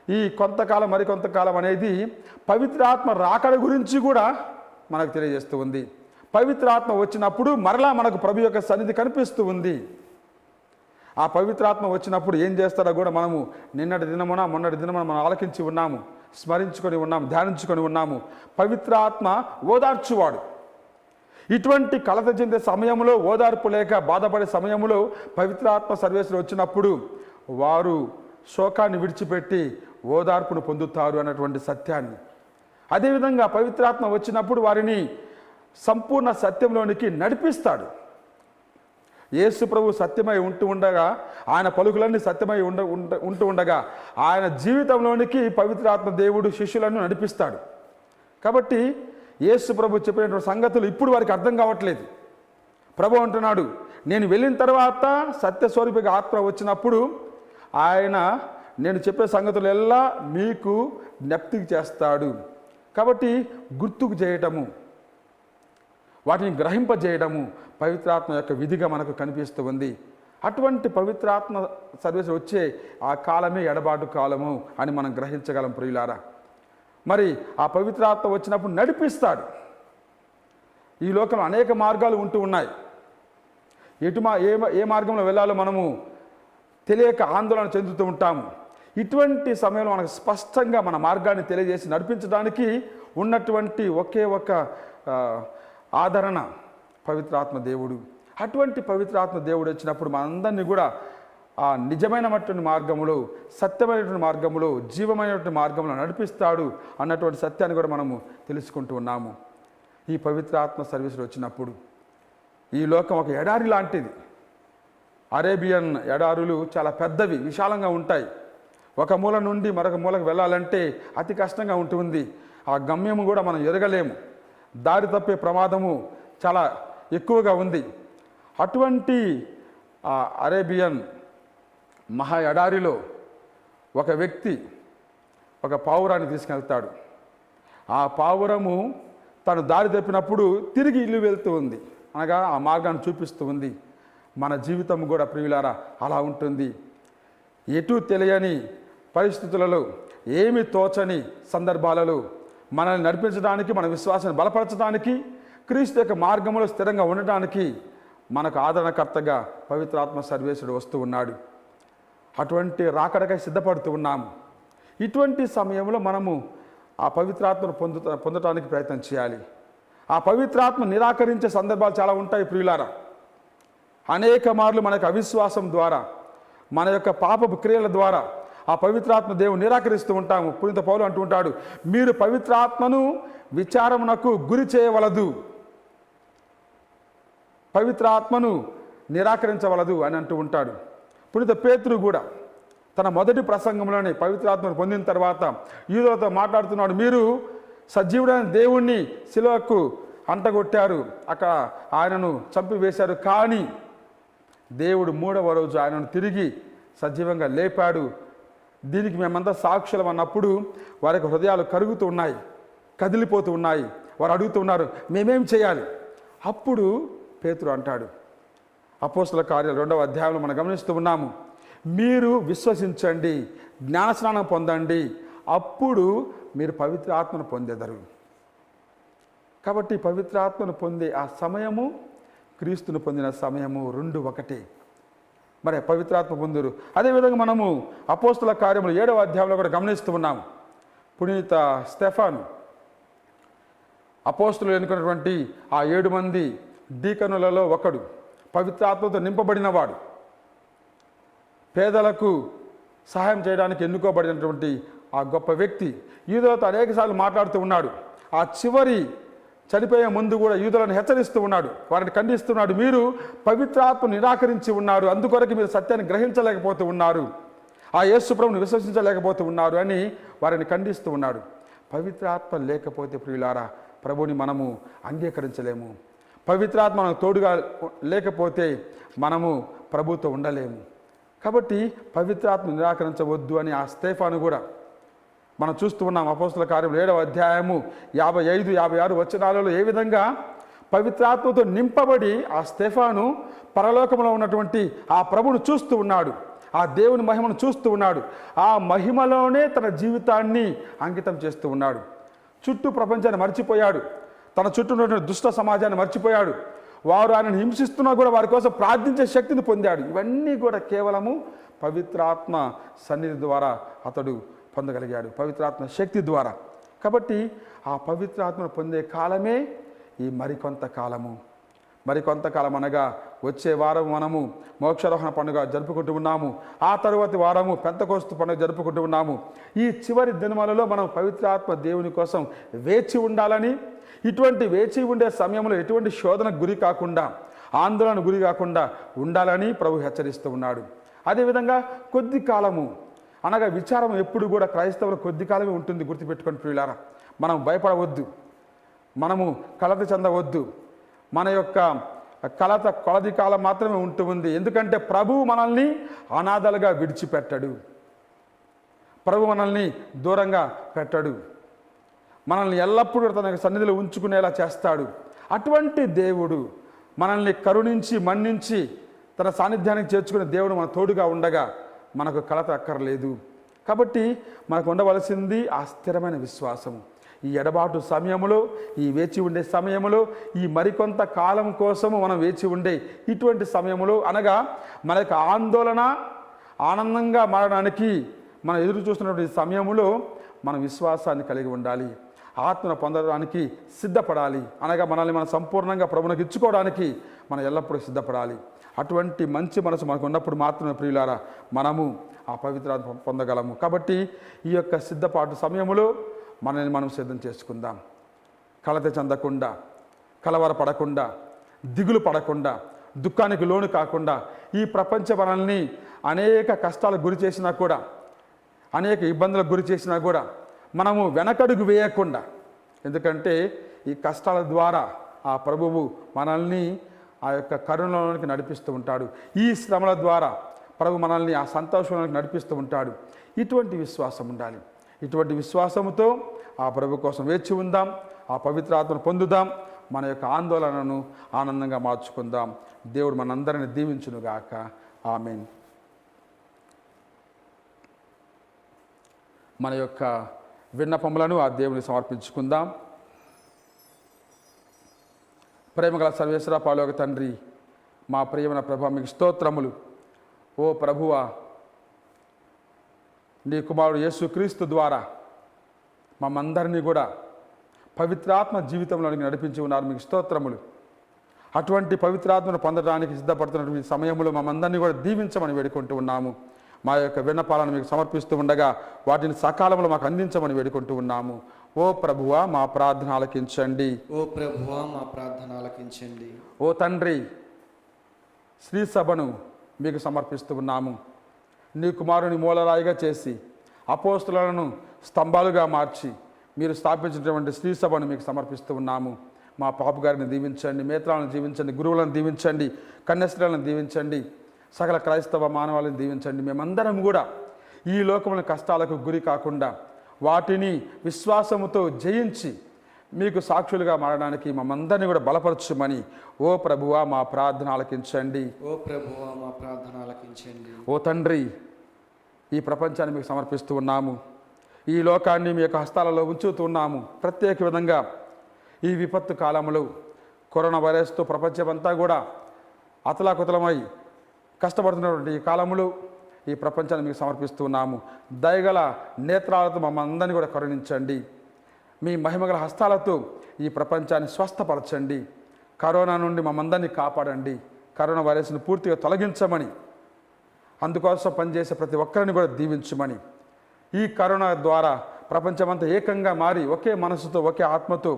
ఈ కొంతకాలం మరికొంతకాలం అనేది పవిత్రాత్మ రాకడ గురించి కూడా మనకు తెలియజేస్తూ ఉంది. పవిత్రాత్మ వచ్చినప్పుడు మరలా మనకు ప్రభు యొక్క సన్నిధి కనిపిస్తూ ఉంది. ఆ పవిత్రాత్మ వచ్చినప్పుడు ఏం చేస్తారో కూడా మనము మొన్నటి దినమున మనం ఆలకించి ఉన్నాము, స్మరించుకొని ఉన్నాము, ధ్యానించుకొని ఉన్నాము. పవిత్రాత్మ ఓదార్చువాడు. ఇటువంటి కలత చెందే సమయంలో, ఓదార్పు లేక బాధపడే సమయంలో పవిత్రాత్మ సర్వేశ్వరుడు వచ్చినప్పుడు వారు శోకాన్ని విడిచిపెట్టి ఓదార్పును పొందుతారు అన్నటువంటి సత్యాన్ని. అదేవిధంగా పవిత్రాత్మ వచ్చినప్పుడు వారిని సంపూర్ణ సత్యంలోనికి నడిపిస్తాడు. యేసు ప్రభు సత్యమై ఉంటూ ఉండగా, ఆయన పలుకులన్నీ సత్యమై ఉంటూ ఉండగా ఆయన జీవితంలోనికి పవిత్రాత్మ దేవుడు శిష్యులను నడిపిస్తాడు. కాబట్టి యేసు ప్రభు చెప్పినటువంటి సంగతులు ఇప్పుడు వారికి అర్థం కావట్లేదు. ప్రభు అంటున్నాడు, నేను వెళ్ళిన తర్వాత సత్యస్వరూపిగా ఆత్మ వచ్చినప్పుడు ఆయన నేను చెప్పే సంగతులు ఎల్లా మీకు జ్ఞప్తికి చేస్తాడు. కాబట్టి గుర్తుకు చేయటము, వాటిని గ్రహింపజేయడము పవిత్రాత్మ యొక్క విధిగా మనకు కనిపిస్తూ ఉంది. అటువంటి పవిత్రాత్మ సర్వీస్ వచ్చే ఆ కాలమే ఎడబాటు కాలము అని మనం గ్రహించగలం ప్రియులారా. మరి ఆ పవిత్రాత్మ వచ్చినప్పుడు నడిపిస్తాడు. ఈ లోకంలో అనేక మార్గాలు ఉంటూ ఉన్నాయి. ఏ మార్గంలో వెళ్ళాలో మనము తెలియక ఆందోళన చెందుతూ ఉంటాము. ఇటువంటి సమయంలో మనకు స్పష్టంగా మన మార్గాన్ని తెలియజేసి నడిపించడానికి ఉన్నటువంటి ఒకే ఒక ఆదరణ పవిత్రాత్మ దేవుడు. అటువంటి పవిత్రాత్మ దేవుడు వచ్చినప్పుడు మనందరినీ కూడా ఆ నిజమైనటువంటి మార్గంలో, సత్యమైనటువంటి మార్గంలో, జీవమైనటువంటి మార్గంలో నడిపిస్తాడు అన్నటువంటి సత్యాన్ని కూడా మనము తెలుసుకుంటూ ఉన్నాము. ఈ పవిత్రాత్మ సర్వీసులు వచ్చినప్పుడు ఈ లోకం ఒక ఎడారి లాంటిది. అరేబియన్ ఎడారులు చాలా పెద్దవి, విశాలంగా ఉంటాయి. ఒక మూల నుండి మరొక మూలకు వెళ్ళాలంటే అతి కష్టంగా ఉంటుంది. ఆ గమ్యము కూడా మనం ఎరగలేము. దారి తప్పే ప్రమాదము చాలా ఎక్కువగా ఉంది. అటువంటి ఆ అరేబియన్ మహా ఎడారిలో ఒక వ్యక్తి ఒక పావురాన్ని తీసుకెళ్తాడు. ఆ పావురము తను దారి తప్పినప్పుడు తిరిగి ఇల్లు వెళ్తూ ఉంది, అనగా ఆ మార్గాన్ని చూపిస్తూ ఉంది. మన జీవితం కూడా ప్రియులారా అలా ఉంటుంది. ఎటు తెలియని పరిస్థితులలో, ఏమి తోచని సందర్భాలలో మనల్ని నడిపించడానికి, మన విశ్వాసాన్ని బలపరచడానికి, క్రీస్తు యొక్క మార్గంలో స్థిరంగా ఉండటానికి మనకు ఆదరణకర్తగా పవిత్రాత్మ సర్వేశ్వరుడు వస్తూ ఉన్నాడు. అటువంటి రాకడకై సిద్ధపడుతూ ఉన్నాము. ఇటువంటి సమయంలో మనము ఆ పవిత్రాత్మను పొందటానికి ప్రయత్నం చేయాలి. ఆ పవిత్రాత్మ నిరాకరించే సందర్భాలు చాలా ఉంటాయి ప్రియులారా. అనేక మార్లు మనకు అవిశ్వాసం ద్వారా, మన యొక్క పాపపు క్రియల ద్వారా ఆ పవిత్రాత్మ దేవుని నిరాకరిస్తూ ఉంటాము. పునీత పౌలు అంటూ ఉంటాడు, మీరు పవిత్రాత్మను విచారమునకు గురి చేయవలదు, పవిత్రాత్మను నిరాకరించవలదు అని అంటూ ఉంటాడు. పునీత పేతురు కూడా తన మొదటి ప్రసంగంలోనే పవిత్రాత్మను పొందిన తర్వాత యూదులతో మాట్లాడుతున్నాడు, మీరు సజీవుడైన దేవుణ్ణి శిలువకు అంటగొట్టారు, అక్కడ ఆయనను చంపివేశారు, కానీ దేవుడు 3వ రోజు ఆయనను తిరిగి సజీవంగా లేపాడు. దీనికి మేమంతా సాక్షులం అన్నప్పుడు వారి హృదయాలు కరుగుతూ ఉన్నాయి, కదిలిపోతూ ఉన్నాయి. వారు అడుగుతూ ఉన్నారు, మేమేం చేయాలి? అప్పుడు పేతురు అంటాడు, అపోస్తల కార్యాలు 2వ అధ్యాయంలో మనం గమనిస్తూ ఉన్నాము, మీరు విశ్వసించండి, జ్ఞానస్నానం పొందండి, అప్పుడు మీరు పవిత్ర ఆత్మను పొందేదరు. కాబట్టి పవిత్రాత్మను పొందే ఆ సమయము, క్రీస్తును పొందిన సమయము రెండు ఒకటే. మరి పవిత్రాత్మ పొందురు. అదేవిధంగా మనము అపోస్తల కార్యములు 7వ అధ్యాయంలో కూడా గమనిస్తూ ఉన్నాము. పునీత స్టెఫాను అపోస్తులు ఎన్నుకున్నటువంటి ఆ 7 మంది డీకనులలో ఒకడు, పవిత్రాత్మతో నింపబడినవాడు, పేదలకు సహాయం చేయడానికి ఎన్నుకోబడినటువంటి ఆ గొప్ప వ్యక్తి యూదులతో అనేకసార్లు మాట్లాడుతూ ఉన్నాడు. ఆ చివరి చనిపోయే ముందు కూడా యూదులను హెచ్చరిస్తూ ఉన్నాడు, వారిని ఖండిస్తున్నాడు, మీరు పవిత్రాత్మను నిరాకరించి ఉన్నారు, అందుకొరకు మీరు సత్యాన్ని గ్రహించలేకపోతూ ఉన్నారు, ఆ యేసు ప్రభువుని విశ్వసించలేకపోతూ ఉన్నారు అని వారిని ఖండిస్తూ ఉన్నాడు. పవిత్రాత్మ లేకపోతే ప్రియులారా ప్రభుని మనము అంగీకరించలేము. పవిత్రాత్మ మనకు తోడుగా లేకపోతే మనము ప్రభుతో ఉండలేము. కాబట్టి పవిత్రాత్మ నిరాకరించవద్దు అని ఆ స్తేఫాను కూడా మనం చూస్తూ ఉన్నాం. అపోస్తల కార్యములు 7వ అధ్యాయము 55, 56 వచనాలలో ఏ విధంగా పవిత్రాత్మతో నింపబడి ఆ స్తేఫాను పరలోకంలో ఉన్నటువంటి ఆ ప్రభువును చూస్తూ ఉన్నాడు, ఆ దేవుని మహిమను చూస్తూ ఉన్నాడు. ఆ మహిమలోనే తన జీవితాన్ని అంకితం చేస్తూ ఉన్నాడు. చుట్టూ ప్రపంచాన్ని మర్చిపోయాడు, తన చుట్టూ ఉన్నటువంటి దుష్ట సమాజాన్ని మర్చిపోయాడు. వారు ఆయనను హింసిస్తున్నా కూడా వారి కోసం ప్రార్థించే శక్తిని పొందాడు. ఇవన్నీ కూడా కేవలము పవిత్రాత్మ సన్నిధి ద్వారా అతడు పొందగలిగాడు, పవిత్రాత్మ శక్తి ద్వారా. కాబట్టి ఆ పవిత్రాత్మను పొందే కాలమే ఈ మరికొంతకాలం అనగా వచ్చే వారం మనము మోక్షారోహణ పండుగ జరుపుకుంటూ ఉన్నాము. ఆ తరువాతి వారము పెంతెకోస్తు పండుగ జరుపుకుంటూ ఉన్నాము. ఈ చివరి దినములలో మనం పవిత్రాత్మ దేవుని కోసం వేచి ఉండాలని, ఇటువంటి వేచి ఉండే సమయంలో ఎటువంటి శోధనకు గురి కాకుండా, ఆందోళన గురి కాకుండా ఉండాలని ప్రభు హెచ్చరిస్తూ ఉన్నాడు. అదేవిధంగా కొద్ది కాలము అనగా విచారం ఎప్పుడు కూడా క్రైస్తవులు కొద్ది కాలమే ఉంటుంది. గుర్తుపెట్టుకొని ప్రియులారా, మనం భయపడవద్దు, మనము కలత చెందవద్దు. మన యొక్క కలత కొలది కాలం మాత్రమే ఉంటుంది. ఎందుకంటే ప్రభువు మనల్ని అనాథలుగా విడిచిపెట్టడు, ప్రభు మనల్ని దూరంగా పెట్టడు, మనల్ని ఎల్లప్పుడూ తన సన్నిధిలో ఉంచుకునేలా చేస్తాడు. అటువంటి దేవుడు మనల్ని కరుణించి మన్నించి తన సాన్నిధ్యానికి చేర్చుకునే దేవుడు మన తోడుగా ఉండగా మనకు కలత అక్కర్లేదు. కాబట్టి మనకు ఉండవలసింది ఆ స్థిరమైన విశ్వాసము. ఈ ఎడబాటు సమయంలో, ఈ వేచి ఉండే సమయంలో, ఈ మరికొంత కాలం కోసము మనం వేచి ఉండే ఇటువంటి సమయంలో, అనగా మనకు ఆందోళన ఆనందంగా మారడానికి మనం ఎదురు చూస్తున్నటువంటి సమయంలో మన విశ్వాసాన్ని కలిగి ఉండాలి, ఆత్మను పొందడానికి సిద్ధపడాలి. అనగా మనల్ని మనం సంపూర్ణంగా ప్రభువునికి ఇచ్చుకోవడానికి మనం ఎల్లప్పుడూ సిద్ధపడాలి. అటువంటి మంచి మనసు మనకు ఉన్నప్పుడు మాత్రమే ప్రియులారా మనము ఆ పవిత్రాత్మ పొందగలము. కాబట్టి ఈ యొక్క సిద్ధపాటు సమయంలో మనల్ని మనం సిద్ధం చేసుకుందాం. కలత చెందకుండా, కలవరపడకుండా, దిగులు పడకుండా, దుఃఖానికి లోను కాకుండా, ఈ ప్రపంచ మనల్ని అనేక కష్టాలకు గురి చేసినా కూడా, అనేక ఇబ్బందులకు గురి చేసినా కూడా మనము వెనకడుగు వేయకుండా, ఎందుకంటే ఈ కష్టాల ద్వారా ఆ ప్రభువు మనల్ని ఆ యొక్క కరుణలోనికి నడిపిస్తూ ఉంటాడు. ఈ శ్రమల ద్వారా ప్రభు మనల్ని ఆ సంతోషంలోకి నడిపిస్తూ ఉంటాడు. ఇటువంటి విశ్వాసం ఉండాలి. ఇటువంటి విశ్వాసముతో ఆ ప్రభు కోసం వేచి ఉందాం, ఆ పవిత్రాత్మను పొందుదాం, మన యొక్క ఆందోళనను ఆనందంగా మార్చుకుందాం. దేవుడు మనందరిని దీవించునుగాక. ఆమేన్. మన యొక్క విన్నపములను ఆ దేవుని సమర్పించుకుందాం. ప్రేమగల సర్వేశ్వర పరలోక తండ్రి, మా ప్రియమైన ప్రభు మీకు స్తోత్రములు. ఓ ప్రభువా, నీ కుమారుడు యేసుక్రీస్తు ద్వారా మమ్మందరినీ కూడా పవిత్రాత్మ జీవితంలోనికి నడిపించి ఉన్నారు. మీకు స్తోత్రములు. అటువంటి పవిత్రాత్మను పొందడానికి సిద్ధపడుతున్నటువంటి సమయంలో మమ్మందరినీ కూడా దీవించమని వేడుకుంటూ ఉన్నాము. మా యొక్క విన్నపాలను మీకు సమర్పిస్తూ ఉండగా వాటిని సకాలంలో మాకు అందించమని వేడుకుంటూ ఉన్నాము. ఓ ప్రభువా, మా ప్రార్థన ఆలకించండి. ఓ ప్రభువా, మా ప్రార్థన ఆలకించండి. ఓ తండ్రి, శ్రీ సభను మీకు సమర్పిస్తూ ఉన్నాము. నీ కుమారుని మూలరాయిగా చేసి అపోస్తులను స్తంభాలుగా మార్చి మీరు స్థాపించినటువంటి శ్రీ సభను మీకు సమర్పిస్తూ ఉన్నాము. మా పాపు గారిని దీవించండి, మేత్రాలను దీవించండి, గురువులను దీవించండి, కన్యాస్త్రీలను దీవించండి, సకల క్రైస్తవ మానవాళిని దీవించండి. మేమందరం కూడా ఈ లోకముల కష్టాలకు గురి కాకుండా వాటిని విశ్వాసముతో జయించి మీకు సాక్షులుగా మారడానికి మమ్మందరినీ కూడా బలపరచుమని ఓ ప్రభువా మా ప్రార్థన ఆలకించండి. ఓ ప్రభువా, మా ప్రార్థన ఆలకించండి. ఓ తండ్రి, ఈ ప్రపంచాన్ని మీకు సమర్పిస్తూ ఉన్నాము. ఈ లోకాన్ని మీ యొక్క హస్తాలలో ఉంచుతూ ఉన్నాము. ప్రత్యేక విధంగా ఈ విపత్తు కాలంలో కరోనా వైరస్తో ప్రపంచమంతా కూడా అతలాకుతలమై కష్టపడుతున్నటువంటి ఈ కాలంలో ఈ ప్రపంచాన్ని మీకు సమర్పిస్తూ ఉన్నాము. దయగల నేత్రాలతో మమ్మల్ని అందరినీ కూడా కరుణించండి. మీ మహిమగల హస్తాలతో ఈ ప్రపంచాన్ని స్వస్థపరచండి. కరోనా నుండి మమ్మందరినీ కాపాడండి. కరోనా వైరస్ను పూర్తిగా తొలగించమని, అందుకోసం పనిచేసే ప్రతి ఒక్కరిని కూడా దీవించమని, ఈ కరోనా ద్వారా ప్రపంచమంతా ఏకంగా మారి ఒకే మనసుతో ఒకే ఆత్మతో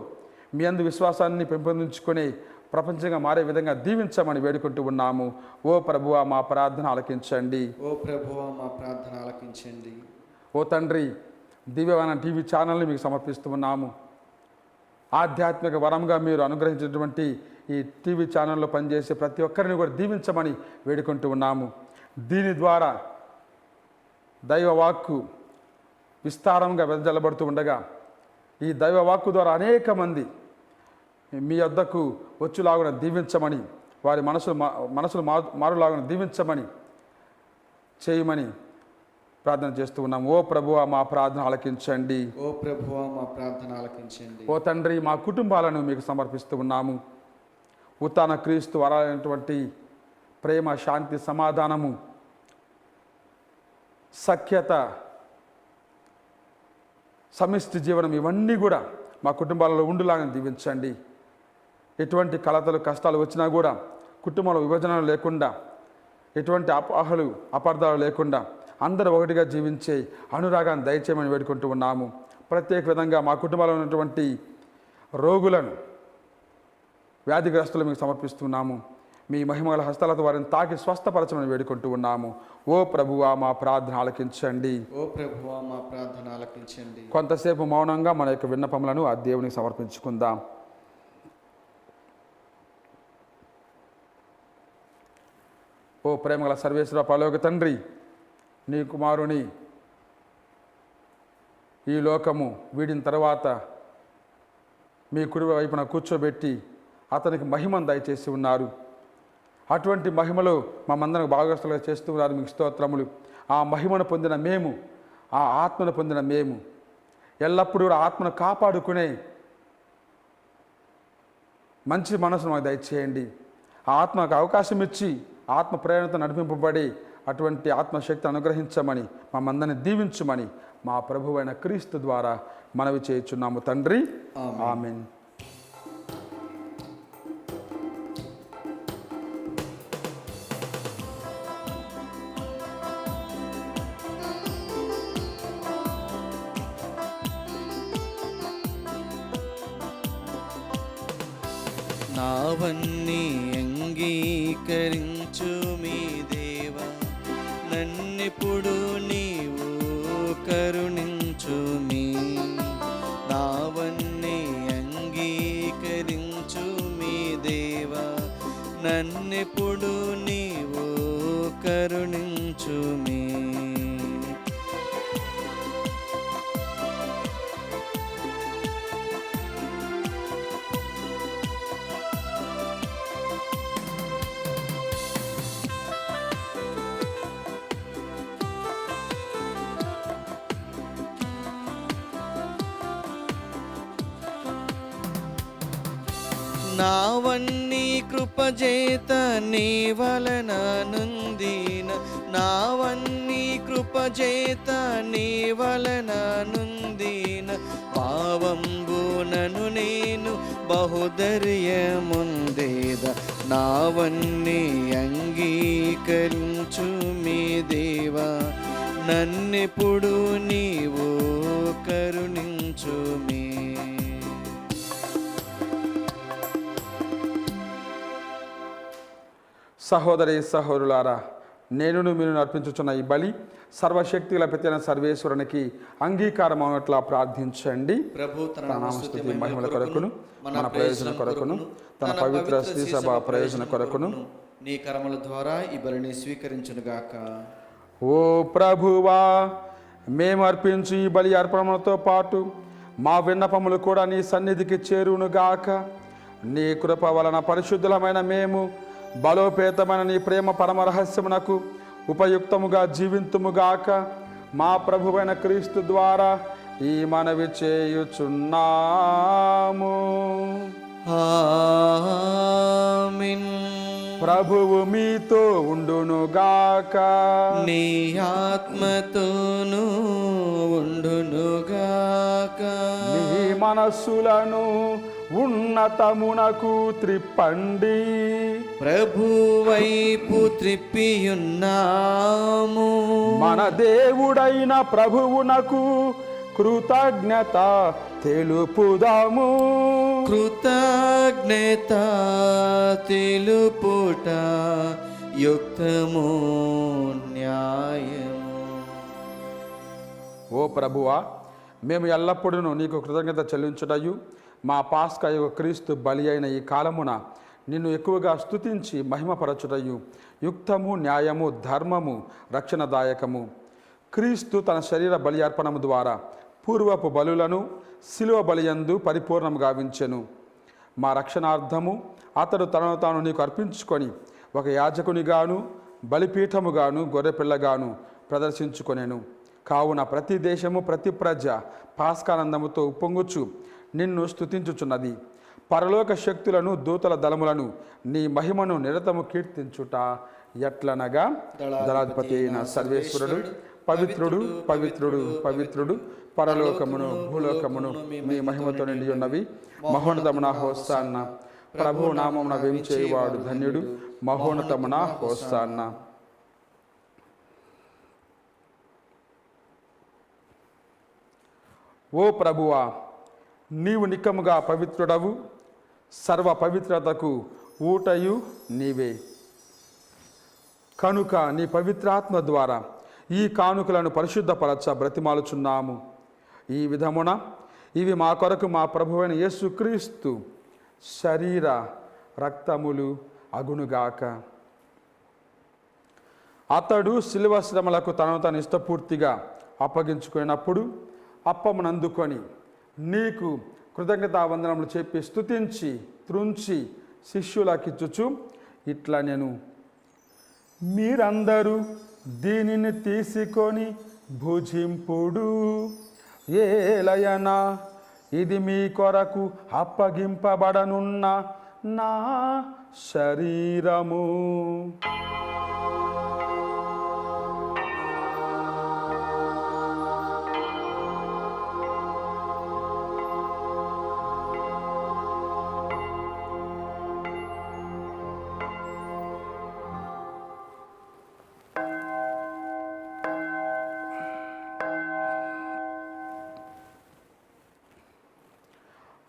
మీ అందు విశ్వాసాన్ని పెంపొందించుకొని ప్రపంచంగా మారే విధంగా దీవించమని వేడుకుంటూ ఉన్నాము. ఓ ప్రభువా, మా ప్రార్థన ఆలకించండి. ఓ ప్రభువా, మా ప్రార్థన ఆలకించండి. ఓ తండ్రి, దివ్యవాన టీవీ ఛానల్ని మీకు సమర్పిస్తూ ఉన్నాము. ఆధ్యాత్మిక వరంగా మీరు అనుగ్రహించినటువంటి ఈ టీవీ ఛానల్లో పనిచేసే ప్రతి ఒక్కరిని కూడా దీవించమని వేడుకుంటూ ఉన్నాము. దీని ద్వారా దైవవాక్కు విస్తారంగా వెదజల్లబడుతూ ఉండగా ఈ దైవవాక్కు ద్వారా అనేక మంది మీ వద్దకు వచ్చులాగున దీవించమని, వారి మనసులు మారులాగున దీవించమని చేయమని ప్రార్థన చేస్తూ ఉన్నాము. ఓ ప్రభువా మా ప్రార్థన ఆలకించండి. ఓ ప్రభువా మా ప్రార్థన ఆలకించండి. ఓ తండ్రి, మా కుటుంబాలను మీకు సమర్పిస్తూ ఉన్నాము. ఉత్తాన క్రీస్తు వరాలైనటువంటి ప్రేమ, శాంతి, సమాధానము, సఖ్యత, సమిష్టి జీవనం ఇవన్నీ కూడా మా కుటుంబాలలో ఉండులాగా దీవించండి. ఎటువంటి కలతలు, కష్టాలు వచ్చినా కూడా కుటుంబంలో విభజనలు లేకుండా, ఎటువంటి అపోహలు, అపార్థాలు లేకుండా అందరూ ఒకటిగా జీవించే అనురాగాన్ని దయచేయమని వేడుకుంటూ ఉన్నాము. ప్రత్యేక విధంగా మా కుటుంబంలో ఉన్నటువంటి రోగులను, వ్యాధిగ్రస్తులు మీకు సమర్పిస్తున్నాము. మీ మహిమగల హస్తాలతో వారిని తాకి స్వస్థపరచమని వేడుకుంటూ ఉన్నాము. ఓ ప్రభువా మా ప్రార్థన ఆలకించండి. ఓ ప్రభువా మా ప్రార్థన ఆలకించండి. కొంతసేపు మౌనంగా మన యొక్క విన్నపములను ఆ దేవునికి సమర్పించుకుందాం. ఓ ప్రేమగల సర్వేశ్వర పరలోక తండ్రి, నీ కుమారుని ఈ లోకము వీడిన తర్వాత మీ కుడి వైపున కూర్చోబెట్టి అతనికి మహిమను దయచేసి ఉన్నారు. అటువంటి మహిమలో మమ్మందరికి భాగస్తులుగా చేస్తూ ఉన్నారు. మీకు స్తోత్రములు. ఆ మహిమను పొందిన మేము, ఆ ఆత్మను పొందిన మేము ఎల్లప్పుడూ ఆత్మను కాపాడుకునే మంచి మనసును మాకు దయచేయండి. ఆ ఆత్మకు అవకాశం ఇచ్చి ఆత్మ ప్రేరణతో నడిపింపబడి అటువంటి ఆత్మశక్తి అనుగ్రహించమని, మమ్మందరిని దీవించమని మా ప్రభువైన క్రీస్తు ద్వారా మనవి చేయుచున్నాము తండ్రి. ఆమేన్. నావన్నీ అంగీకరించు మీ దేవా, నన్నెప్పుడు నీవు కరుణించు మీ. నావన్నీ అంగీకరించు మీ దేవా, నన్నెప్పుడు నీవు కరుణించు మీ. నావన్నీ కృపజేత నీ వలన నుందిన, నావన్నీ కృపజేత నీ వలన నుందిన. పావంబునను నేను బహుధైర్యముందేద, నావన్నీ అంగీకరించు మీ దేవా, నన్నెప్పుడు నీవు కరుణించు మీ. సహోదరి సహోదరులారా, నేను మీరు అర్పించుచున్న ఈ బలి సర్వశక్తిగల ప్రతిన సర్వేశ్వరునికి అంగీకారం అవునట్లా ప్రార్థించండి. ప్రభు తన నామస్తుతి మహిమల కొరకును, మన ప్రయోజన కొరకును, తన పవిత్ర శ్రీ సభ ప్రయోజన కొరకును నీ కర్మల ద్వారా ఈ బలిని స్వీకరించునుగాక. ఓ ప్రభువా, మేము అర్పించు ఈ బలి అర్పణలతో పాటు మా విన్నపములు కూడా నీ సన్నిధికి చేరునుగాక. నీ కృప వలన పరిశుద్ధులమైన మేము బలోపేతమైన నీ ప్రేమ పరమరహస్యమునకు ఉపయుక్తముగా జీవింతుముగాక. మా ప్రభువైన క్రీస్తు ద్వారా ఈ మనవి చేయుచున్నాము. ఆమేన్. ప్రభువు మీతో ఉండునుగాక. నీ ఆత్మతోనూ ఉండునుగాక. మీ మనస్సులను ఉన్నతమునకు త్రిప్పండి. ప్రభు వైపు త్రిప్పియున్నాము. మన దేవుడైన ప్రభువునకు కృతజ్ఞత తెలుపుదాము. కృతజ్ఞత తెలుపుట యుక్తము న్యాయము. ఓ ప్రభువా, మేము ఎల్లప్పుడూ నీకు కృతజ్ఞత చెల్లించుటయు మా పాస్కా యొక్క క్రీస్తు బలి అయిన ఈ కాలమున నిన్ను ఎక్కువగా స్తుతించి మహిమపరచుటయు యుక్తము, న్యాయము, ధర్మము, రక్షణదాయకము. క్రీస్తు తన శరీర బలి అర్పణము ద్వారా పూర్వపు బలులను శిలువ బలియందు పరిపూర్ణము గావించెను. మా రక్షణార్థము అతడు తనను తాను నీకు అర్పించుకొని ఒక యాజకునిగాను బలిపీఠముగాను గొర్రెపిల్లగాను ప్రదర్శించుకొనెను. కావున ప్రతి దేశము ప్రతి ప్రజ పాస్కానందముతో ఉప్పొంగుచు నిన్ను స్తుతించుచున్నది. పరలోక శక్తులను దూతల దళములను నీ మహిమను నిరతము కీర్తించుట ఎట్లనగా, దళాధిపతి అయిన సర్వేశ్వరుడు పవిత్రుడు పవిత్రుడు పవిత్రుడు, పరలోకమును భూలోకమును నీ మహిమతో నిండి ఉన్నవి. మహోన్నతమున హోసాన్న, ప్రభు నామమున వేంచేవాడు ధన్యుడు. మహోన్నతమున హోసాన్న. ఓ ప్రభువా, నీవు నిక్కముగా పవిత్రుడవు, సర్వ పవిత్రతకు ఊటయు నీవే. కనుక నీ పవిత్రాత్మ ద్వారా ఈ కానుకలను పరిశుద్ధపరచ బ్రతిమాలుచున్నాము. ఈ విధమున ఇవి మా కొరకు మా ప్రభువైన యేసుక్రీస్తు శరీర రక్తములు అగునుగాక. అతడు శిలువ శ్రమలకు తనను తను ఇష్టపూర్తిగా అప్పగించుకున్నప్పుడు అప్పమునందుకొని నీకు కృతజ్ఞతావందనములు చెప్పి స్తుతించి త్రుంచి శిష్యులకిచ్చుచు ఇట్లా నేను, మీరందరూ దీనిని తీసుకొని భుజింపుడు. ఏలయనా ఇది మీ కొరకు అప్పగింపబడనున్న నా శరీరము.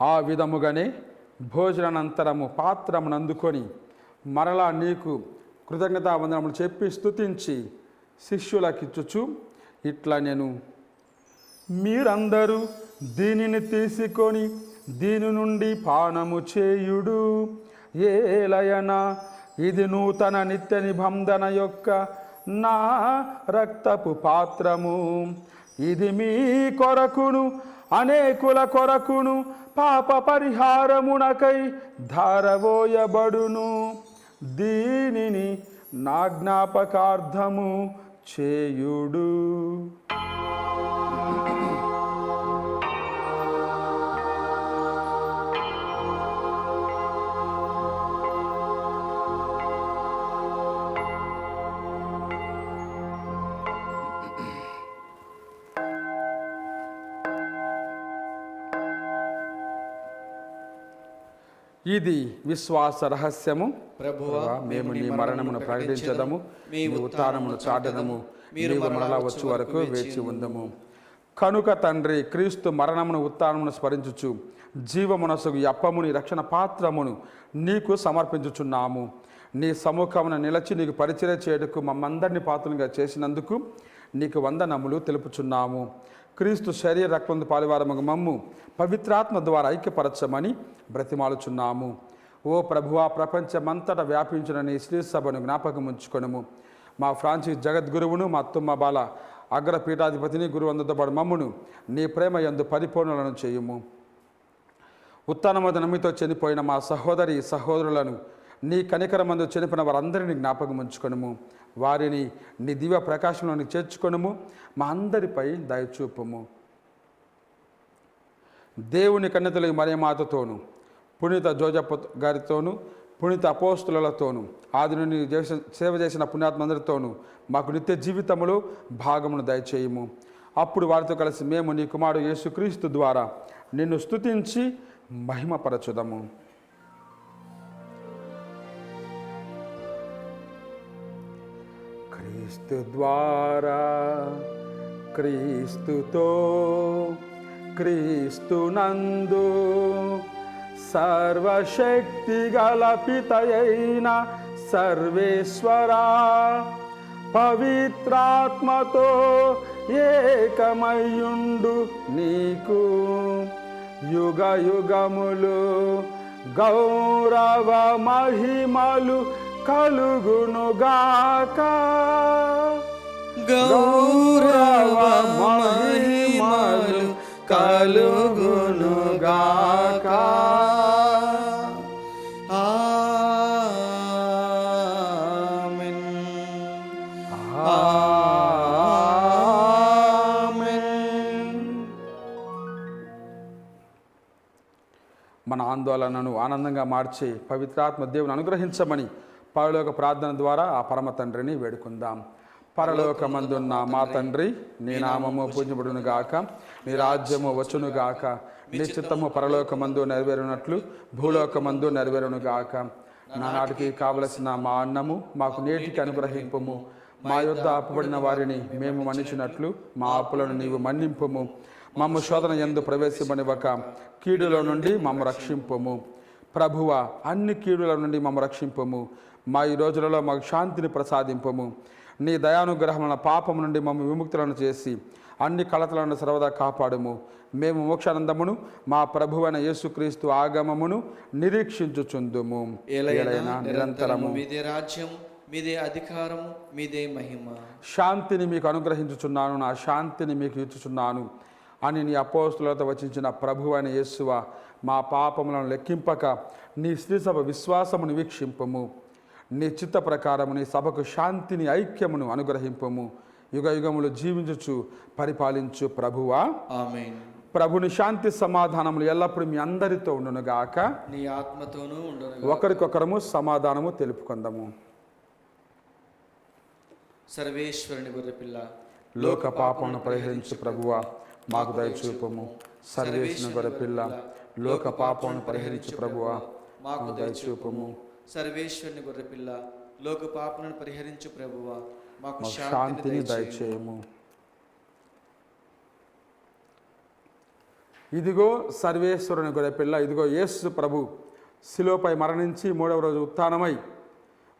ఆ విధముగానే భోజనానంతరము పాత్రమును అందుకొని మరలా నీకు కృతజ్ఞతావందనములు చెప్పి స్తుతించి శిష్యులకిచ్చుచు ఇట్లా నేను, మీరందరూ దీనిని తీసుకొని దీని నుండి పానము చేయుడు. ఏలయనా ఇది నూతన నిత్య నిబంధన యొక్క నా రక్తపు పాత్రము. ఇది మీ కొరకును అనేకుల కొరకును పాప పరిహారమునకై ధారవోయబడును. దీనిని నా జ్ఞాపకార్థము చేయుడు. ఇది విశ్వాస రహస్యము. ప్రభువా, మేము నీ మరణమును ప్రకటించదము, నీ ఉత్థానమును చాటదము, మీరు మరలా వచ్చు వరకు వేచి ఉందము. కనుక తండ్రి, క్రీస్తు మరణమును ఉత్థానమును స్మరించుచు జీవమునసుగు ఈ అప్పముని రక్షణ పాత్రమును నీకు సమర్పించుచున్నాము. నీ సముఖమున నిలచి నీకు పరిచర్య చేయుటకు మమ్మందరినీ పాత్రలుగా చేసినందుకు నీకు వందనములు తెలుపుచున్నాము. క్రీస్తు శరీర రక్తము పాలువారముగా మమ్ము పవిత్రాత్మ ద్వారా ఐక్యపరచమని బ్రతిమాలుచున్నాము. ఓ ప్రభువా, ప్రపంచమంతటా వ్యాపించిన నీ శ్రీ సభను జ్ఞాపకం ఉంచుకొనుము. మా ఫ్రాన్సిస్ జగద్గురువును, మా తుమ్మ బాల అగ్రపీఠాధిపతిని, గురువందతో పాటు మమ్మును నీ ప్రేమ యందు పరిపూర్ణులను చేయుము. ఉత్థానమద నమ్మితో చనిపోయిన మా సహోదరి సహోదరులను, నీ కనికరమందు చనిపోయిన వారందరినీ జ్ఞాపకం ఉంచుకొనుము. వారిని నీ దివ్య ప్రకాశంలోని చేర్చుకొనుము. మా అందరిపై దయచూపుము. దేవుని కన్యతలు మరియమాతతోను, పునీత జోజప్ప గారితోను, పునీత అపోస్తులతోను, ఆది నుండి సేవ చేసిన పుణ్యాత్మందరితోనూ మాకు నిత్య జీవితములో భాగమును దయచేయము. అప్పుడు వారితో కలిసి మేము నీ కుమారుడు యేసుక్రీస్తు ద్వారా నిన్ను స్తుతించి మహిమపరచుదము. క్రీస్తు ద్వారా, క్రీస్తుతో, క్రీస్తునందు సర్వశక్తి గల పితయైన సర్వేశ్వరా, పవిత్రాత్మతో ఏకమయ్యుండు నీకు యుగ యుగములు గౌరవ మహిమలు కలుగునుగాక. గౌరవ మహిమలు కలుగునుగాక. ఆమేన్. ఆమేన్. మన ఆందోళనను ఆనందంగా మార్చి పవిత్రాత్మ దేవుని అనుగ్రహించమని పరలోక ప్రార్థన ద్వారా ఆ పరమ తండ్రిని వేడుకుందాం. పరలోకమందున్న మా తండ్రి, నీ నామము పూజింపబడును గాక, నీ రాజ్యము వచ్చును గాక, నీ చిత్తము పరలోకమందు నెరవేరునట్లు భూలోకమందు నెరవేరును గాక. నానాటికి కావలసిన మా అన్నము మాకు నేటికి అనుగ్రహింపుము. మా యొద్ద అప్పుబడిన వారిని మేము మన్నించినట్లు మా అప్పులను నీవు మన్నింపుము. మమ్మ శోధన యందు ప్రవేశింపనివ్వక కీడులో నుండి మమ్మ రక్షింపుము. ప్రభువ, అన్ని కీడుల నుండి మమ్మ రక్షింపుము. మా ఈ రోజులలో మాకు శాంతిని ప్రసాదింపుము. నీ దయానుగ్రహముల పాపము నుండి మమ్మ విముక్తులను చేసి అన్ని కలతలను సర్వదా కాపాడుము. మేము మోక్షానందమును మా ప్రభువైన యేసుక్రీస్తు ఆగమమును నిరీక్షించుచుందుము. ఏలైనా నిరంతరము మీదే రాజ్యం, మీదే అధికారము, మీదే మహిమ. శాంతిని మీకు అనుగ్రహించుచున్నాను, నా శాంతిని మీకు ఇచ్చుచున్నాను అని నీ అపోస్తులతో వచించిన ప్రభువైన యేసువ, మా పాపములను లెక్కింపక నీ శ్రీ సభ విశ్వాసమును వీక్షింపము. నీ చిత్త ప్రకారము నీ సభకు శాంతిని ఐక్యమును అనుగ్రహింపము. యుగ యుగములు జీవించుచు పరిపాలించు ప్రభువా. ఆమేన్. ప్రభుని శాంతి సమాధానములు ఎల్లప్పుడూ మీ అందరితో ఉండునుగాక. నీ ఆత్మతోనూ ఉండును. ఒకరికొకరము సమాధానము తెలుపుకుందాము. సర్వేశ్వరుని గొర్రెపిల్ల, లోక పాపమును పరిహరించు ప్రభువా, మాకు దయచూపము. సర్వేశ్వరుని గొర్రెపిల్ల, లోక పాపమును పరిహరించు ప్రభువా, మాకు దయచూపము. సర్వేశ్వరుని గొర్రెపిల్ల, లోక పాపములను పరిహరించు ప్రభువా, మాకు శాంతిని దయచేయము. ఇదిగో సర్వేశ్వరుని గొర్రెపిల్ల, ఇదిగో యేసు ప్రభు శిలువపై మరణించి మూడవ రోజు ఉత్థానమై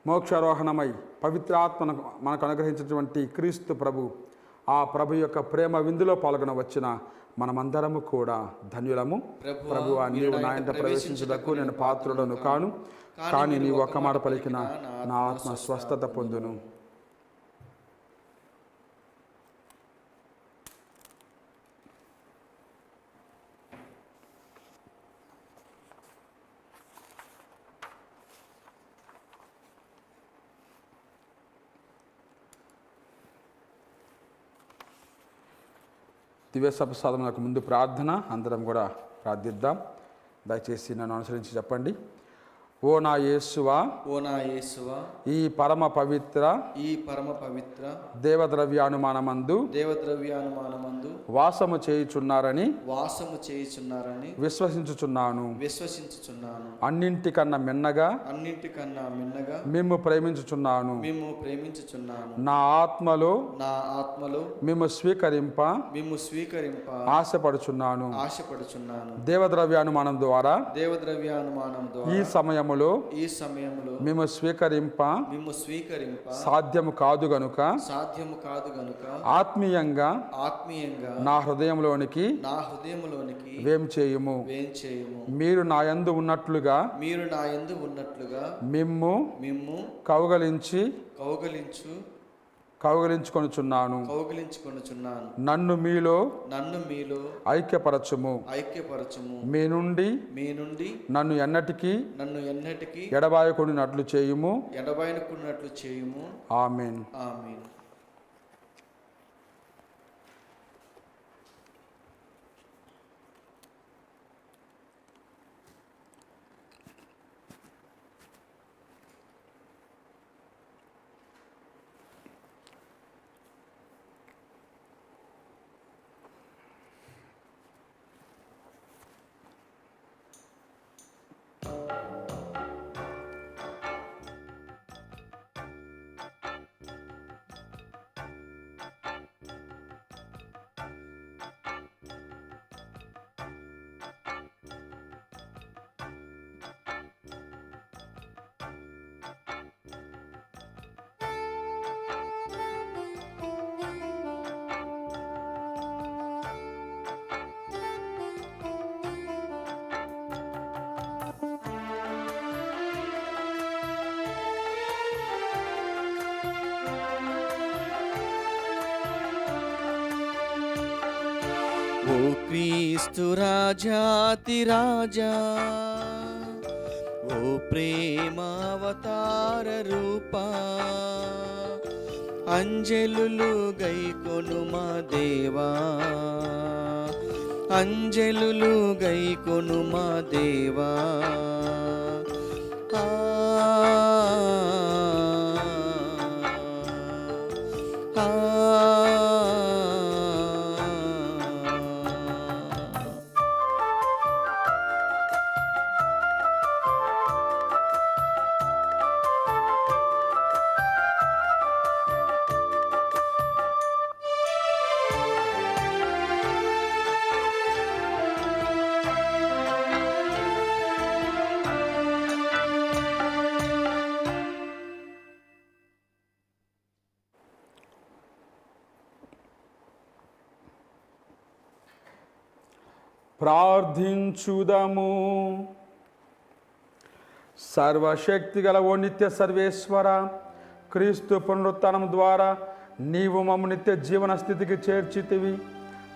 మోక్షారోహణమై పవిత్రాత్మను మనకు అనుగ్రహించినటువంటి క్రీస్తు ప్రభు, ఆ ప్రభు యొక్క ప్రేమ విందులో పాల్గొన వచ్చిన మనమందరము కూడా ధన్యులము. ప్రభువా, నీవు నా ఇంట ప్రవేశించుటకు నేను పాత్రుడను కాను, కానీ నీవు ఒక్క మాట పలికిన నా ఆత్మ స్వస్థత పొందును. దివ్య సప్రసాదములకు ముందు ప్రార్థన, అందరం కూడా ప్రార్థిద్దాం. దయచేసి నన్ను అనుసరించి చెప్పండి. ఓ నా యేసువా, ఓ నా యేసువా, ఈ పరమ పవిత్ర దేవద్రవ్యానుమానమందు వాసము చేయుచున్నారని విశ్వసించుచున్నాను. అన్నింటికన్నా మిన్నగా మిమ్ము ప్రేమించుచున్నాను. నా ఆత్మలో మిమ్ము స్వీకరింప ఆశపడుచున్నాను. దేవద్రవ్యానుమానం ద్వారా ఈ సమయములో మేము స్వీకరింప సాధ్యము కాదు గనుక ఆత్మీయంగా నా హృదయంలోనికి వేం చేయుము. మీరు నా యందు ఉన్నట్లుగా మిమ్ము కౌగలించుకొనుచున్నాను. నన్ను మీలో ఐక్యపరచుము. మీ నుండి నన్ను ఎన్నటికీ ఎడబాయకుడినట్లు చేయుము. ఆమేన్. క్రీస్తు రాజాతి రాజా, ఓ ప్రేమావతార రూపా, అంజలులు గైకొను మా దేవా, అంజలులు గైకొను మా దేవా. ఆ ఆ ప్రార్థించుదము. సర్వశక్తి గల ఓ నిత్య సర్వేశ్వర, క్రీస్తు పునరుత్థానం ద్వారా నీవు మమ్మ నిత్య జీవన స్థితికి చేర్చితివి.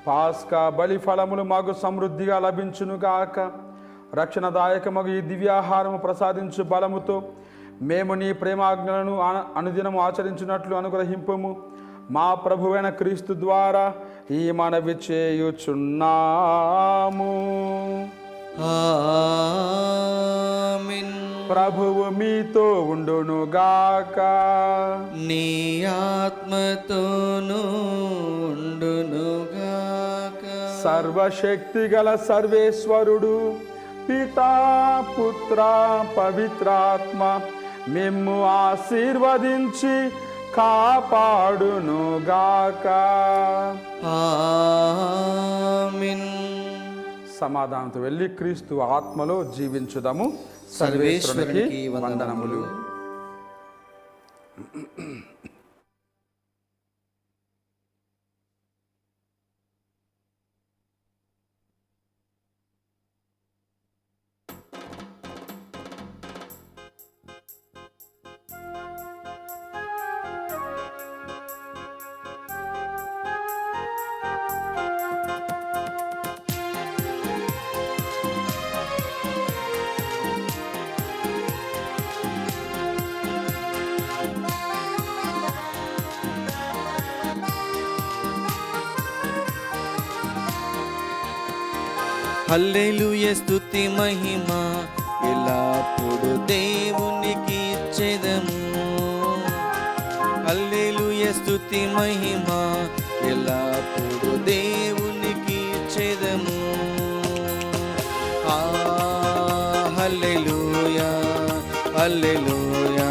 పాస్కా బలి ఫలములు మాకు సమృద్ధిగా లభించునుగాక. రక్షణదాయకమగు ఈ దివ్యాహారము ప్రసాదించు బలముతో మేము నీ ప్రేమాజ్ఞలను అనుదినము ఆచరించినట్లు అనుగ్రహింపుము. మా ప్రభువైన క్రీస్తు ద్వారా ఈ మనవి చేయుచున్నాము. ఆమేన్. ప్రభువు మీతో ఉండునుగాక. నీ ఆత్మతోనూ ఉండునుగాక. సర్వశక్తి గల సర్వేశ్వరుడు పితా పుత్ర పవిత్రాత్మ మిమ్ము ఆశీర్వదించి కాపాడునుగాక. ఆమేన్. సమాధానంతో వెళ్ళి క్రీస్తు ఆత్మలో జీవించుదాము. సర్వేశ్వరునికి వందనములు. హల్లెలూయా స్తుతి మహిమ ఎల్లప్పుడు దేవునికి ఇచ్చెదము. హల్లెలూయా స్తుతి మహిమ ఎల్లప్పుడు దేవునికి ఇచ్చెదము. హల్లెలూయా హల్లెలూయా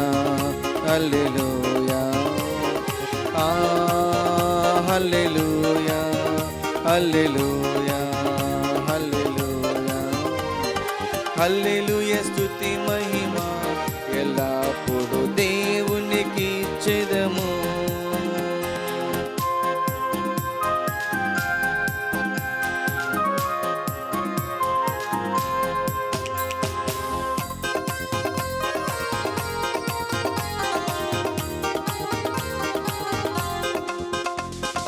హల్లెలూయా. హల్లెలూయా హల్లెలూయా హల్లెలూయా. హల్లెలూయా స్తుతి మహిమ ఎల్లప్పుడు దేవునికి ఇచ్చెదము.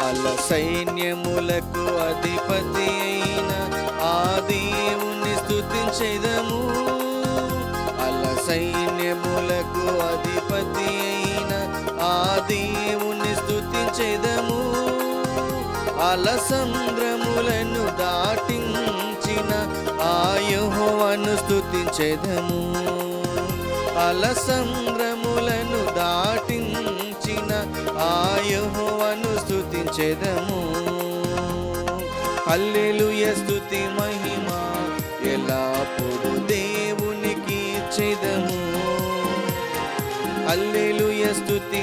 అల సైన్యములకు అధిపతి అయిన ఆ దేవుని స్తుతించెదము. అల సైన్యములకు అధిపతి అయిన ఆ దేవుని స్తుతించెదము. అల సంద్రములను దాటించిన ఆ యెహోవాను స్తుతించెదము. అల సంద్రములను దాటించిన ఆ యెహోవాను స్తుతించెదము. హల్లెలూయా స్తుతి మహిమ ఎల్లప్పుడు దేవునికి ఇచ్చెదము. హల్లెలూయా స్తుతి